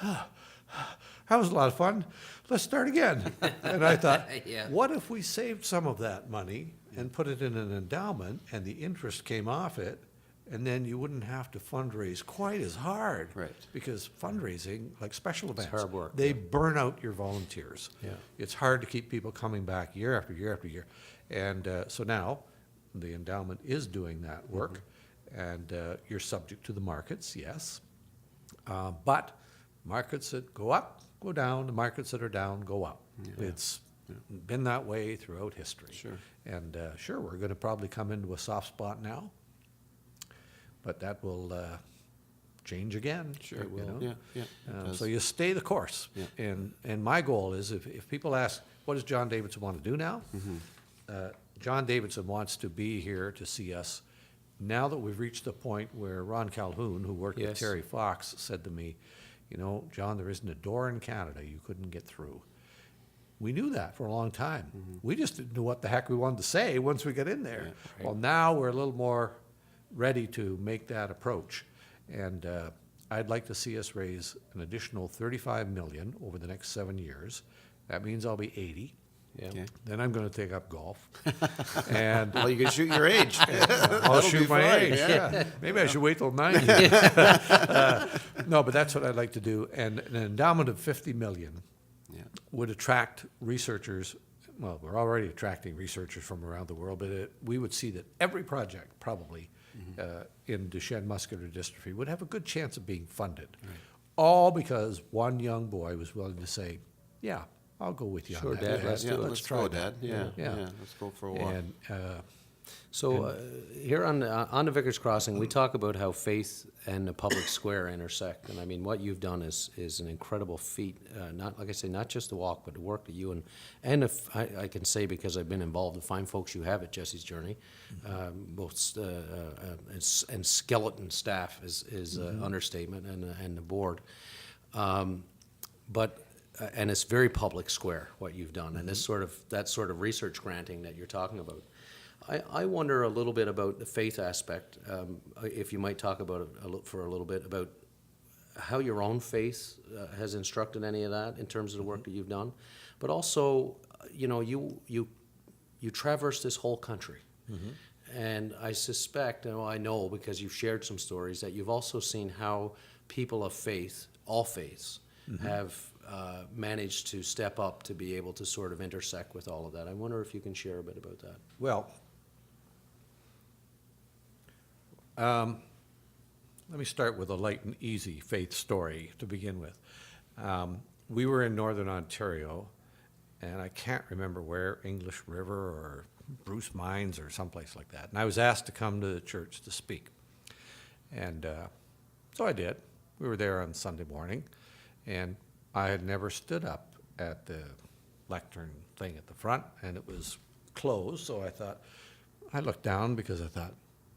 that was a lot of fun. Let's start again. And I thought, what if we saved some of that money and put it in an endowment, and the interest came off it, and then you wouldn't have to fundraise quite as hard. Right. Because fundraising, like special events, hard work, they burn out your volunteers. Yeah. It's hard to keep people coming back year after year after year. And so now the endowment is doing that work, and you're subject to the markets, yes. But markets that go up, go down. The markets that are down, go up. It's been that way throughout history. Sure. And sure, we're going to probably come into a soft spot now, but that will change again. Sure. It will. Yeah, yeah, it does. So you stay the course. Yeah. And my goal is, if people ask, what does John Davidson want to do now? John Davidson wants to be here to see us. Now that we've reached the point where Ron Calhoun, who worked with Yes. Terry Fox, said to me, you know, John, there isn't a door in Canada you couldn't get through. We knew that for a long time. We just didn't know what the heck we wanted to say once we got in there. Well, now we're a little more ready to make that approach. And I'd like to see us raise an additional $35 million over the next 7 years. That means I'll be 80. Yeah. Okay. Then I'm going to take up golf. And Well, you can shoot your age. I'll shoot be my fine, age. yeah. Yeah. Maybe I should wait till 90. No, but that's what I'd like to do. And an endowment of $50 million Yeah. would attract researchers. Well, we're already attracting researchers from around the world, but we would see that every project probably in Duchenne muscular dystrophy would have a good chance of being funded. All because one young boy was willing to say, yeah, I'll go with you Sure, on that. Dad, Yeah, let's do it. Let's try go, that. Dad. Yeah, Yeah. Let's go for a walk. And So here on the Vicars Crossing, we talk about how faith and the public square intersect, and I mean what you've done is an incredible feat. Not like I say, not just the walk, but the work that you and if I can say because I've been involved, the fine folks you have at Jesse's Journey, both and skeleton staff is understatement, and the board, but. And it's very public square what you've done, and that sort of research granting that you're talking about. I wonder a little bit about the faith aspect. If you might talk about it for a little bit about how your own faith has instructed any of that in terms of the work that you've done, but also, you traverse this whole country. And I suspect, and I know because you've shared some stories, that you've also seen how people of faith, all faiths, have managed to step up to be able to sort of intersect with all of that. I wonder if you can share a bit about that. Well, let me start with a light and easy faith story to begin with. We were in Northern Ontario, and I can't remember where, English River or Bruce Mines or someplace like that. And I was asked to come to the church to speak. And so I did. We were there on Sunday morning, and I had never stood up at the lectern thing at the front, and it was closed, so I looked down because I thought,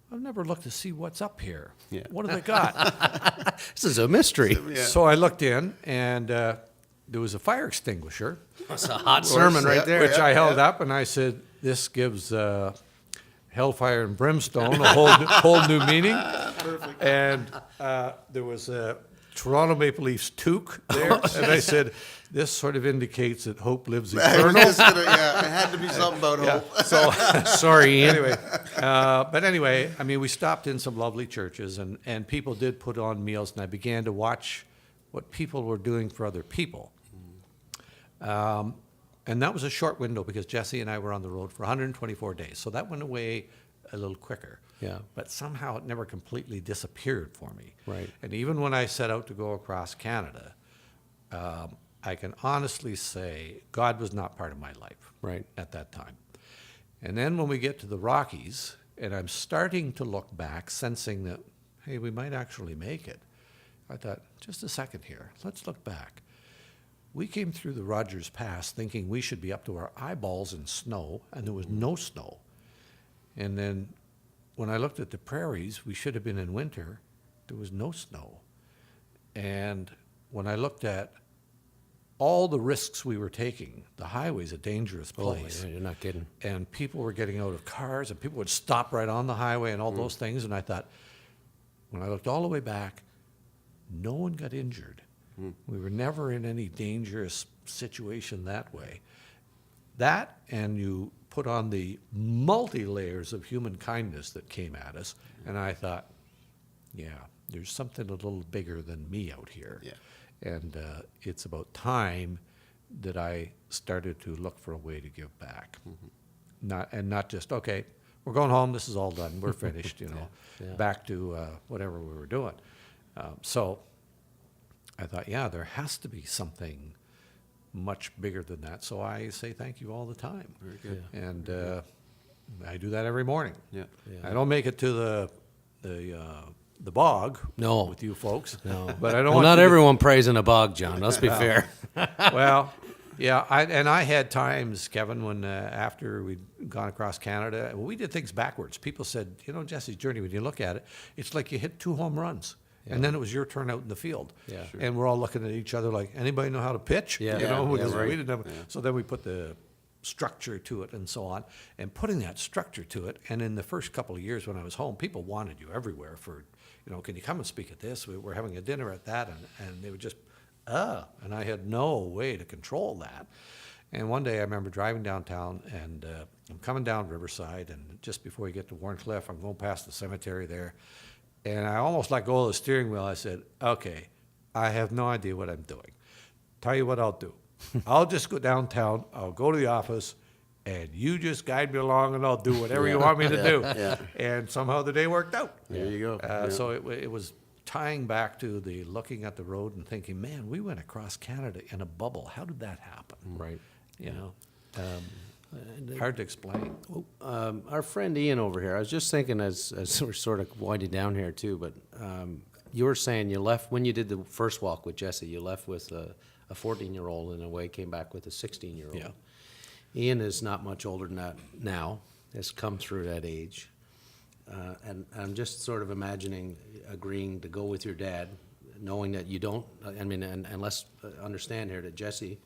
I've never looked to see what's up here. Yeah. What have they got? This is a mystery. Yeah. So I looked in, and there was a fire extinguisher, That's a hot sermon right there. which I held up, and I said, this gives hellfire and brimstone a whole new meaning. Perfect. And there was a Toronto Maple Leafs toque there, and I said, this sort of indicates that hope lives eternal. It had to be something about hope. So Sorry, Ian. anyway, I mean, we stopped in some lovely churches, and people did put on meals, and I began to watch what people were doing for other people. And that was a short window because Jesse and I were on the road for 124 days. So that went away a little quicker. Yeah. But somehow it never completely disappeared for me. Right. And even when I set out to go across Canada, I can honestly say God was not part of my life Right. at that time. And then when we get to the Rockies, and I'm starting to look back, sensing that, hey, we might actually make it, I thought, just a second here, let's look back. We came through the Rogers Pass thinking we should be up to our eyeballs in snow, and there was no snow. And then when I looked at the prairies, we should have been in winter, there was no snow. And when I looked at all the risks we were taking, the highway's a dangerous place. Oh, you're not kidding. And people were getting out of cars, and people would stop right on the highway and all those things. And I thought, when I looked all the way back, no one got injured. We were never in any dangerous situation that way. That, and you put on the multi-layers of human kindness that came at us, and I thought, yeah, there's something a little bigger than me out here. Yeah. And it's about time that I started to look for a way to give back. Not just, okay, we're going home, this is all done, we're finished, Yeah. back to whatever we were doing. So I thought, yeah, there has to be something much bigger than that. So I say thank you all the time. Very good. And I do that every morning. Yeah. Yeah. I don't make it to the bog No. with you folks. No. But I don't Well, want not you to- everyone prays in a bog, John. Let's be fair. Well, yeah, I had times, Kevin, when after we'd gone across Canada, we did things backwards. People said, Jesse's journey, when you look at it, it's like you hit 2 home runs. And then it was your turn out in the field. Yeah. Sure. And we're all looking at each other like, anybody know how to pitch? Yeah. Yeah, Because right. we didn't have, so then we put the structure to it and so on. And putting that structure to it, and in the first couple of years when I was home, people wanted you everywhere for, can you come and speak at this? We're having a dinner at that. And they would just, and I had no way to control that. And one day I remember driving downtown, and I'm coming down Riverside, and just before you get to Warncliffe, I'm going past the cemetery there. And I almost let go of the steering wheel. I said, okay, I have no idea what I'm doing. Tell you what I'll do. I'll just go downtown, I'll go to the office, and you just guide me along, and I'll do whatever you want me to do. Yeah. And somehow the day worked out. There you go. Yeah. So it was tying back to the looking at the road and thinking, man, we went across Canada in a bubble. How did that happen? Right. Hard to explain. Our friend Ian over here, I was just thinking as we're sort of winding down here too, but you were saying you left, when you did the first walk with Jesse, you left with a 14-year-old in a way, came back with a 16-year-old. Yeah. Ian is not much older than that now, has come through that age. And I'm just sort of imagining agreeing to go with your dad, knowing that you don't, and let's understand here that Jesse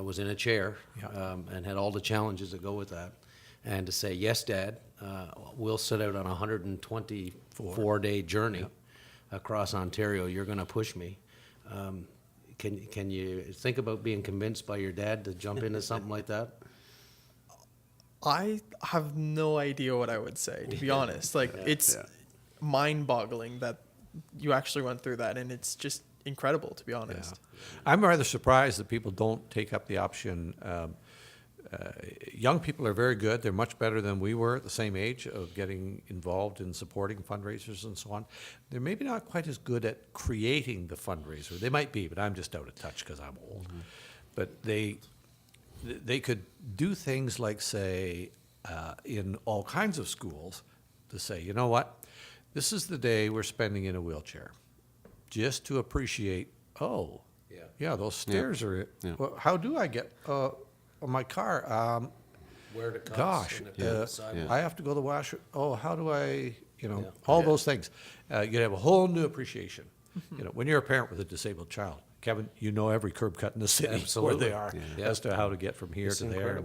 was in a chair and had all the challenges that go with that. And to say, yes, Dad, we'll set out on a 124-day journey. across Ontario, you're going to push me. Can you think about being convinced by your dad to jump into something like that? I have no idea what I would say, to be honest. Like, it's mind-boggling that you actually went through that, and it's just incredible, to be honest. I'm rather surprised that people don't take up the option. Young people are very good. They're much better than we were at the same age of getting involved in supporting fundraisers and so on. They're maybe not quite as good at creating the fundraiser. They might be, but I'm just out of touch because I'm old. Mm-hmm. But they could do things like, say, in all kinds of schools, to say, you know what, this is the day we're spending in a wheelchair, just to appreciate, those stairs are, well, how do I get my car? Where to cut? Gosh, I have to go to the washer. Oh, how do I, those things. You have a whole new appreciation. When you're a parent with a disabled child, Kevin, you know every curb cut in the city where they are as to how to get from here to there.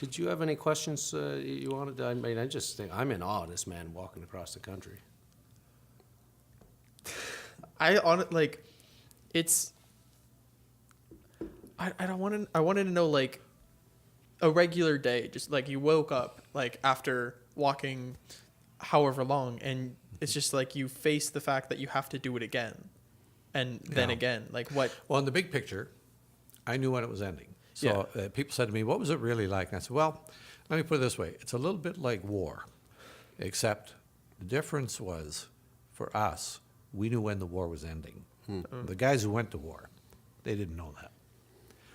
Did you have any questions you wanted? I mean, I just think I'm in awe of this man walking across the country. I wanted to know, like, a regular day, just like you woke up, like, after walking however long, and it's just like you face the fact that you have to do it again and then again. Like, what? Well, in the big picture, I knew when it was ending. So people said to me, what was it really like? And I said, well, let me put it this way. It's a little bit like war, except the difference was, for us, we knew when the war was ending. The guys who went to war, they didn't know that.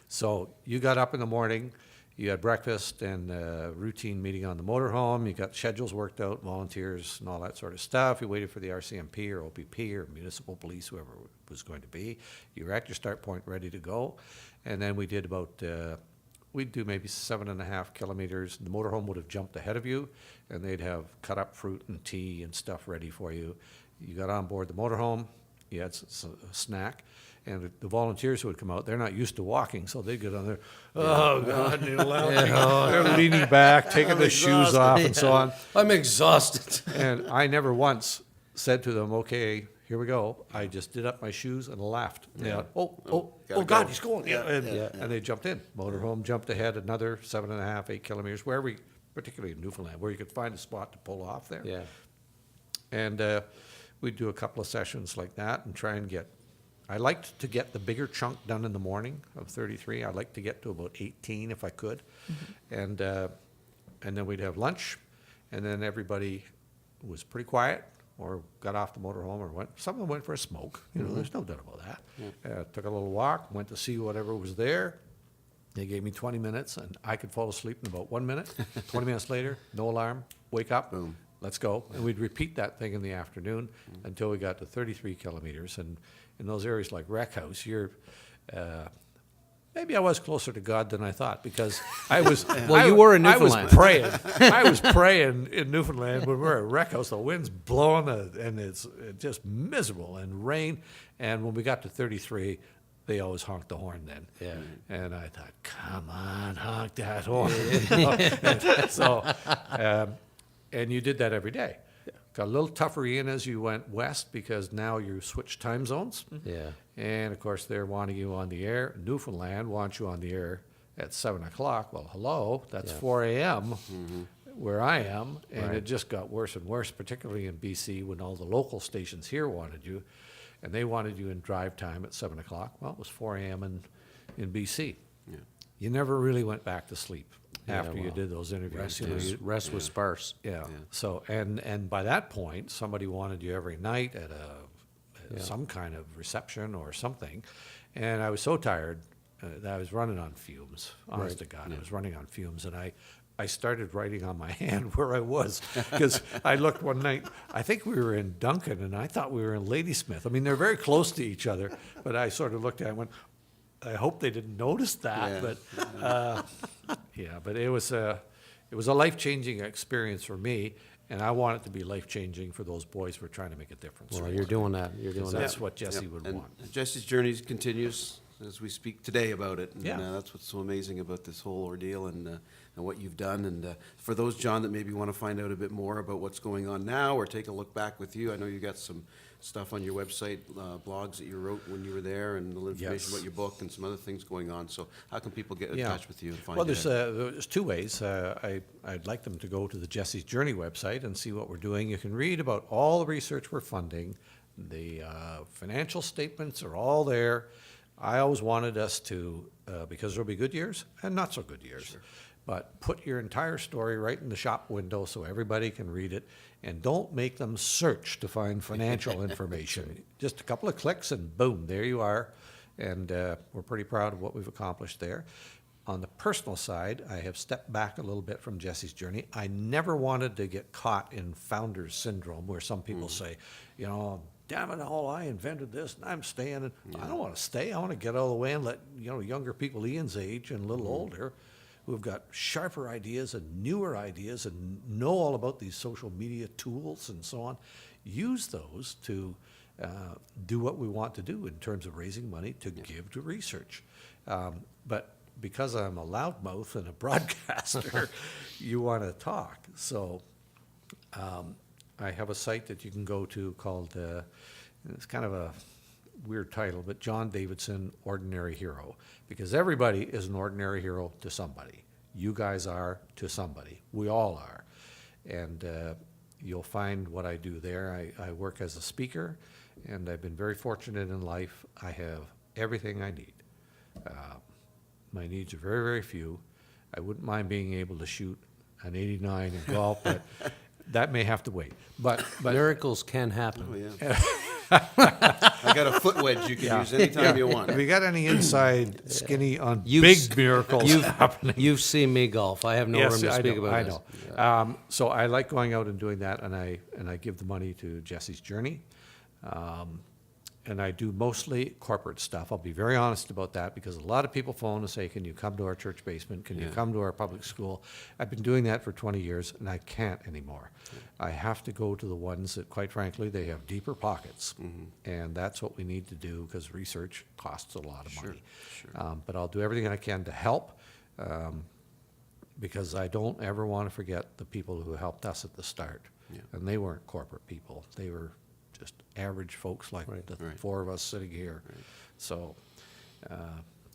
So you got up in the morning, you had breakfast and a routine meeting on the motorhome, you got schedules worked out, volunteers and all that sort of stuff. You waited for the RCMP or OPP or municipal police, whoever it was going to be. You were at your start point ready to go. And then we did we'd do maybe 7.5 kilometers. The motorhome would have jumped ahead of you, and they'd have cut up fruit and tea and stuff ready for you. You got on board the motorhome, you had a snack, and the volunteers who would come out, they're not used to walking, so they'd get on there, God, they're leaning back, taking their shoes off and so on. I'm exhausted. And I never once said to them, okay, here we go. I just did up my shoes and left. Yeah. God, he's going. And they jumped in. Motorhome jumped ahead another 7.5, 8 kilometers, particularly in Newfoundland, where you could find a spot to pull off there. Yeah. And we'd do a couple of sessions like that and try and I liked to get the bigger chunk done in the morning of 33. I liked to get to about 18 if I could. Mm-hmm. And then we'd have lunch, and then everybody was pretty quiet or got off the motorhome or some of them went for a smoke. There's no doubt about that. Yeah. Took a little walk, went to see whatever was there. They gave me 20 minutes, and I could fall asleep in about 1 minute. 20 minutes later, no alarm, wake up, boom, let's go. And we'd repeat that thing in the afternoon until we got to 33 kilometers. And in those areas like Wreck House, maybe I was closer to God than I thought, because I was. Well, you were in Newfoundland. I was praying in Newfoundland when we were at Wreck House. The wind's blowing, and it's just miserable, and rain. And when we got to 33, they always honked the horn then. Yeah. And I thought, come on, honk that horn. And you did that every day. Got a little tougher in as you went west, because now you switched time zones. Yeah. And, of course, they're wanting you on the air. Newfoundland wants you on the air at 7 o'clock. Well, hello, that's 4 a.m. Where I am. And it just got worse and worse, particularly in BC, when all the local stations here wanted you. And they wanted you in drive time at 7 o'clock. Well, it was 4 a.m. in BC. Yeah. You never really went back to sleep after you did those interviews. Rest was sparse. Yeah. So, and by that point, somebody wanted you every night at some kind of reception or something. And I was so tired that I was running on fumes. Honest to God, I was running on fumes. And I started writing on my hand where I was, because I looked one night, I think we were in Duncan, and I thought we were in Ladysmith. I mean, they're very close to each other, but I sort of looked at it and went, I hope they didn't notice that. But but it was a life-changing experience for me, and I want it to be life-changing for those boys who are trying to make a difference. Well, you're doing that. That's what Jesse would want. Jesse's journey continues as we speak today about it. And Yeah. that's what's so amazing about this whole ordeal and what you've done. And for those, John, that maybe want to find out a bit more about what's going on now or take a look back with you, I know you got some stuff on your website, blogs that you wrote when you were there, and a little information Yes. about your book and some other things going on. So how can people get in Yeah. touch with you and find Well, you? there's two ways. I'd like them to go to the Jesse's Journey website and see what we're doing. You can read about all the research we're funding. The financial statements are all there. I always wanted us to, because there'll be good years and not so good years, but put your entire story right in the shop window so everybody can read it. And don't make them search to find financial information. Just a couple of clicks and boom, there you are. And we're pretty proud of what we've accomplished there. On the personal side, I have stepped back a little bit from Jesse's Journey. I never wanted to get caught in founder's syndrome, where some people say, you know, damn it all, I invented this and I'm staying. And I don't want to stay. I want to get out of the way and let, you know, younger people Ian's age and a little older who've got sharper ideas and newer ideas and know all about these social media tools and so on, use those to do what we want to do in terms of raising money to give to research. But because I'm a loudmouth and a broadcaster, you want to talk. So I have a site that you can go to called, it's kind of a weird title, but John Davidson, Ordinary Hero, because everybody is an ordinary hero to somebody. You guys are to somebody. We all are. And you'll find what I do there. I work as a speaker, and I've been very fortunate in life. I have everything I need. My needs are very, very few. I wouldn't mind being able to shoot an 89 in golf, but that may have to wait. But Miracles can happen. Oh, yeah. I got a foot wedge you can use anytime you want. Have you got any inside skinny on You've big miracles happening? You've seen me golf. I have no room to speak about I this. know. So I like going out and doing that, and I give the money to Jesse's Journey. And I do mostly corporate stuff. I'll be very honest about that, because a lot of people phone and say, can you come to our church basement? Can you come to our public school? I've been doing that for 20 years, and I can't anymore. I have to go to the ones that, quite frankly, they have deeper pockets. And that's what we need to do, because research costs a lot of money. But I'll do everything I can to help, because I don't ever want to forget the people who helped us at the start. And they weren't corporate people. They were just average folks like the four of us sitting here. So,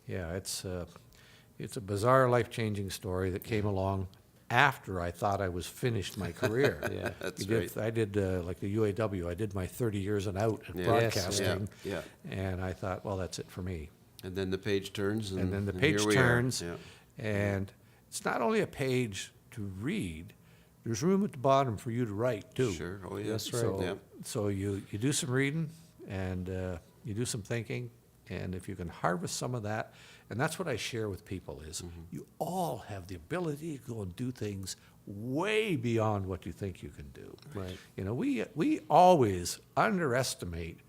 yeah, it's a bizarre, life-changing story that came along after I thought I was finished my career. That's right. I did like the UAW. I did my 30 years and out in broadcasting, and I thought, well, that's it for me. And then the page turns. And then the and page here we turns, are. and it's not only a page to read. There's room at the bottom for you to write too. Sure. Oh, yeah. That's right. So, so you do some reading, and you do some thinking, and if you can harvest some of that, and that's what I share with people is you all have the ability to go and do things way beyond what you think you can do. Right. You know, we always underestimate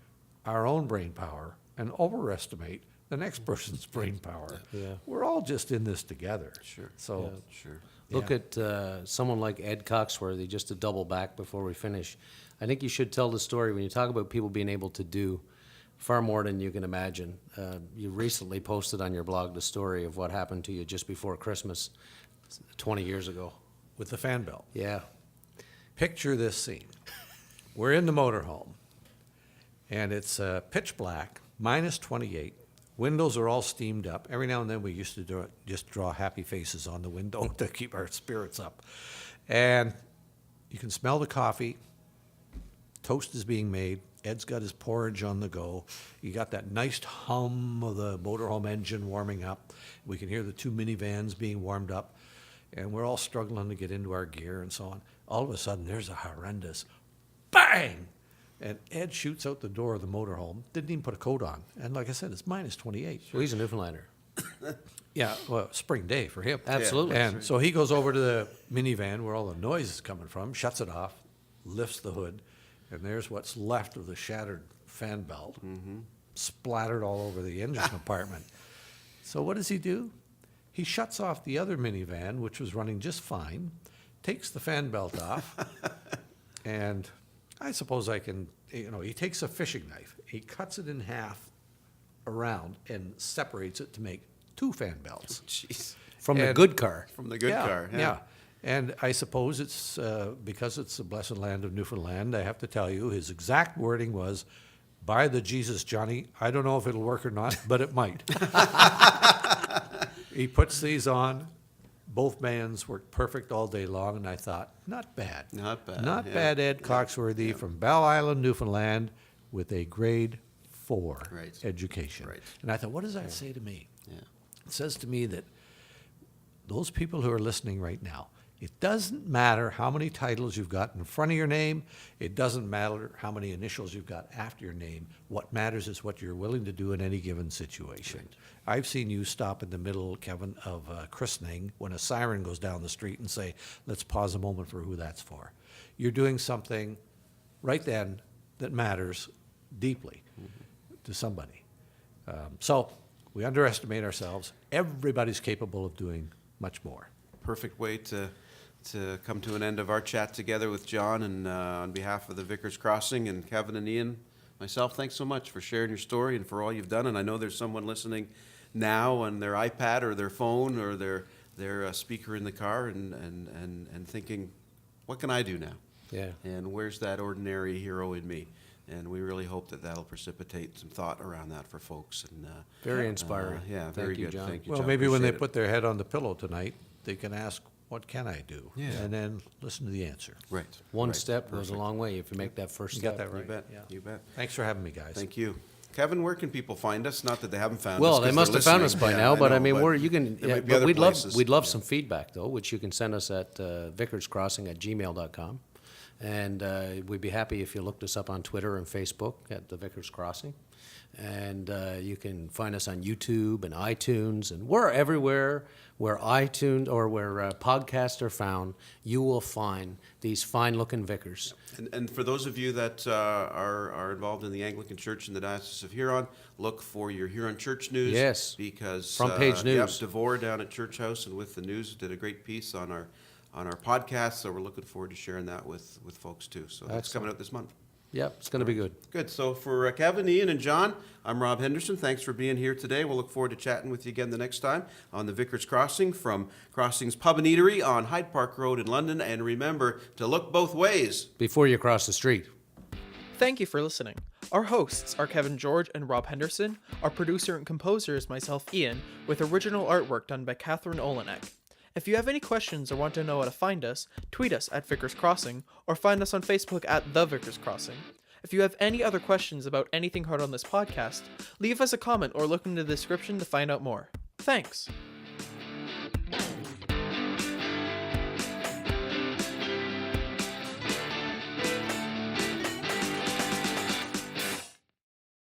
our own brain power and overestimate the next person's brain power. Yeah. We're all just in this together. Sure. So Sure. Look at someone like Ed Coxworthy, just to double back before we finish. I think you should tell the story when you talk about people being able to do far more than you can imagine. You recently posted on your blog the story of what happened to you just before Christmas 20 years ago. with the fan belt. Yeah. Picture this scene. We're in the motorhome, and it's pitch black, minus 28. Windows are all steamed up. Every now and then we used to just draw happy faces on the window to keep our spirits up. And you can smell the coffee. Toast is being made. Ed's got his porridge on the go. You got that nice hum of the motorhome engine warming up. We can hear the two minivans being warmed up. And we're all struggling to get into our gear and so on. All of a sudden, there's a horrendous bang! And Ed shoots out the door of the motorhome, didn't even put a coat on. And like I said, it's minus 28. Well, he's a Newfoundlander. Yeah, well, spring day for him. Absolutely. And so he goes over to the minivan where all the noise is coming from, shuts it off, lifts the hood, and there's what's left of the shattered fan belt, splattered all over the engine compartment. So what does he do? He shuts off the other minivan, which was running just fine, takes the fan belt off, and I suppose I can, he takes a fishing knife. He cuts it in half around and separates it to make 2 fan belts. Jeez. From the And- good car. From the good car. Yeah. And I suppose it's because it's the blessed land of Newfoundland, I have to tell you, his exact wording was, "By the Jesus, Johnny, I don't know if it'll work or not, but it might." He puts these on. Both bands worked perfect all day long, and I thought, not bad. Not bad, Not yeah. bad, Ed Coxworthy from Bell Island, Newfoundland, with a grade 4 Right. education. Right. And I thought, what does that say to me? Yeah. It says to me that those people who are listening right now, it doesn't matter how many titles you've got in front of your name. It doesn't matter how many initials you've got after your name. What matters is what you're willing to do in any given situation. I've seen you stop in the middle, Kevin, of a christening when a siren goes down the street and say, let's pause a moment for who that's for. You're doing something right then that matters deeply to somebody. So we underestimate ourselves. Everybody's capable of doing much more. Perfect way to come to an end of our chat together with John, and on behalf of the Vicars Crossing and Kevin and Ian, myself, thanks so much for sharing your story and for all you've done. And I know there's someone listening now on their iPad or their phone or their speaker in the car and thinking, what can I do now? Yeah. And where's that ordinary hero in me? And we really hope that that'll precipitate some thought around that for folks. And Very inspiring. yeah, Thank very you, good. John. Thank you, Well, John. maybe when they Appreciate it. put their head on the pillow tonight, they can ask, what can I do? Yeah. And then listen to the answer. Right. One right. step goes a Perfect. long way if you make that first You step. got that right. You bet. Yeah. You bet. Thanks for having me, guys. Thank you. Kevin, where can people find us? Not that they haven't found us. Well, 'cause they they're must have found us listening. by Yeah, now, but I know, mean, but we're, you can. there Yeah, might be but other we'd love places. some feedback though, which you can send us at vicarscrossing@gmail.com, and we'd be happy if you looked us up on Twitter and Facebook at the Vicars Crossing, and you can find us on YouTube and iTunes, and we're everywhere where iTunes or where podcasts are found. You will find these fine-looking vicars. And for those of you that are involved in the Anglican Church in the Diocese of Huron, look for your Huron Church News. Yes. Because Front page news. Yep, DeVore down at Church House and with the news did a great piece on our podcast. So we're looking forward to sharing that with folks too. So that's Excellent. coming out this month. Yep, it's going to be good. Good. So for Kevin, Ian, and John, I'm Rob Henderson. Thanks for being here today. We'll look forward to chatting with you again the next time on the Vicars Crossing from Crossing's Pub and Eatery on Hyde Park Road in London. And remember to look both ways. Before you cross the street. Thank you for listening. Our hosts are Kevin George and Rob Henderson. Our producer and composer is myself, Ian, with original artwork done by Catherine Olenek. If you have any questions or want to know how to find us, tweet us at Vicars Crossing or find us on Facebook at The Vicars Crossing. If you have any other questions about anything heard on this podcast, leave us a comment or look in the description to find out more. Thanks!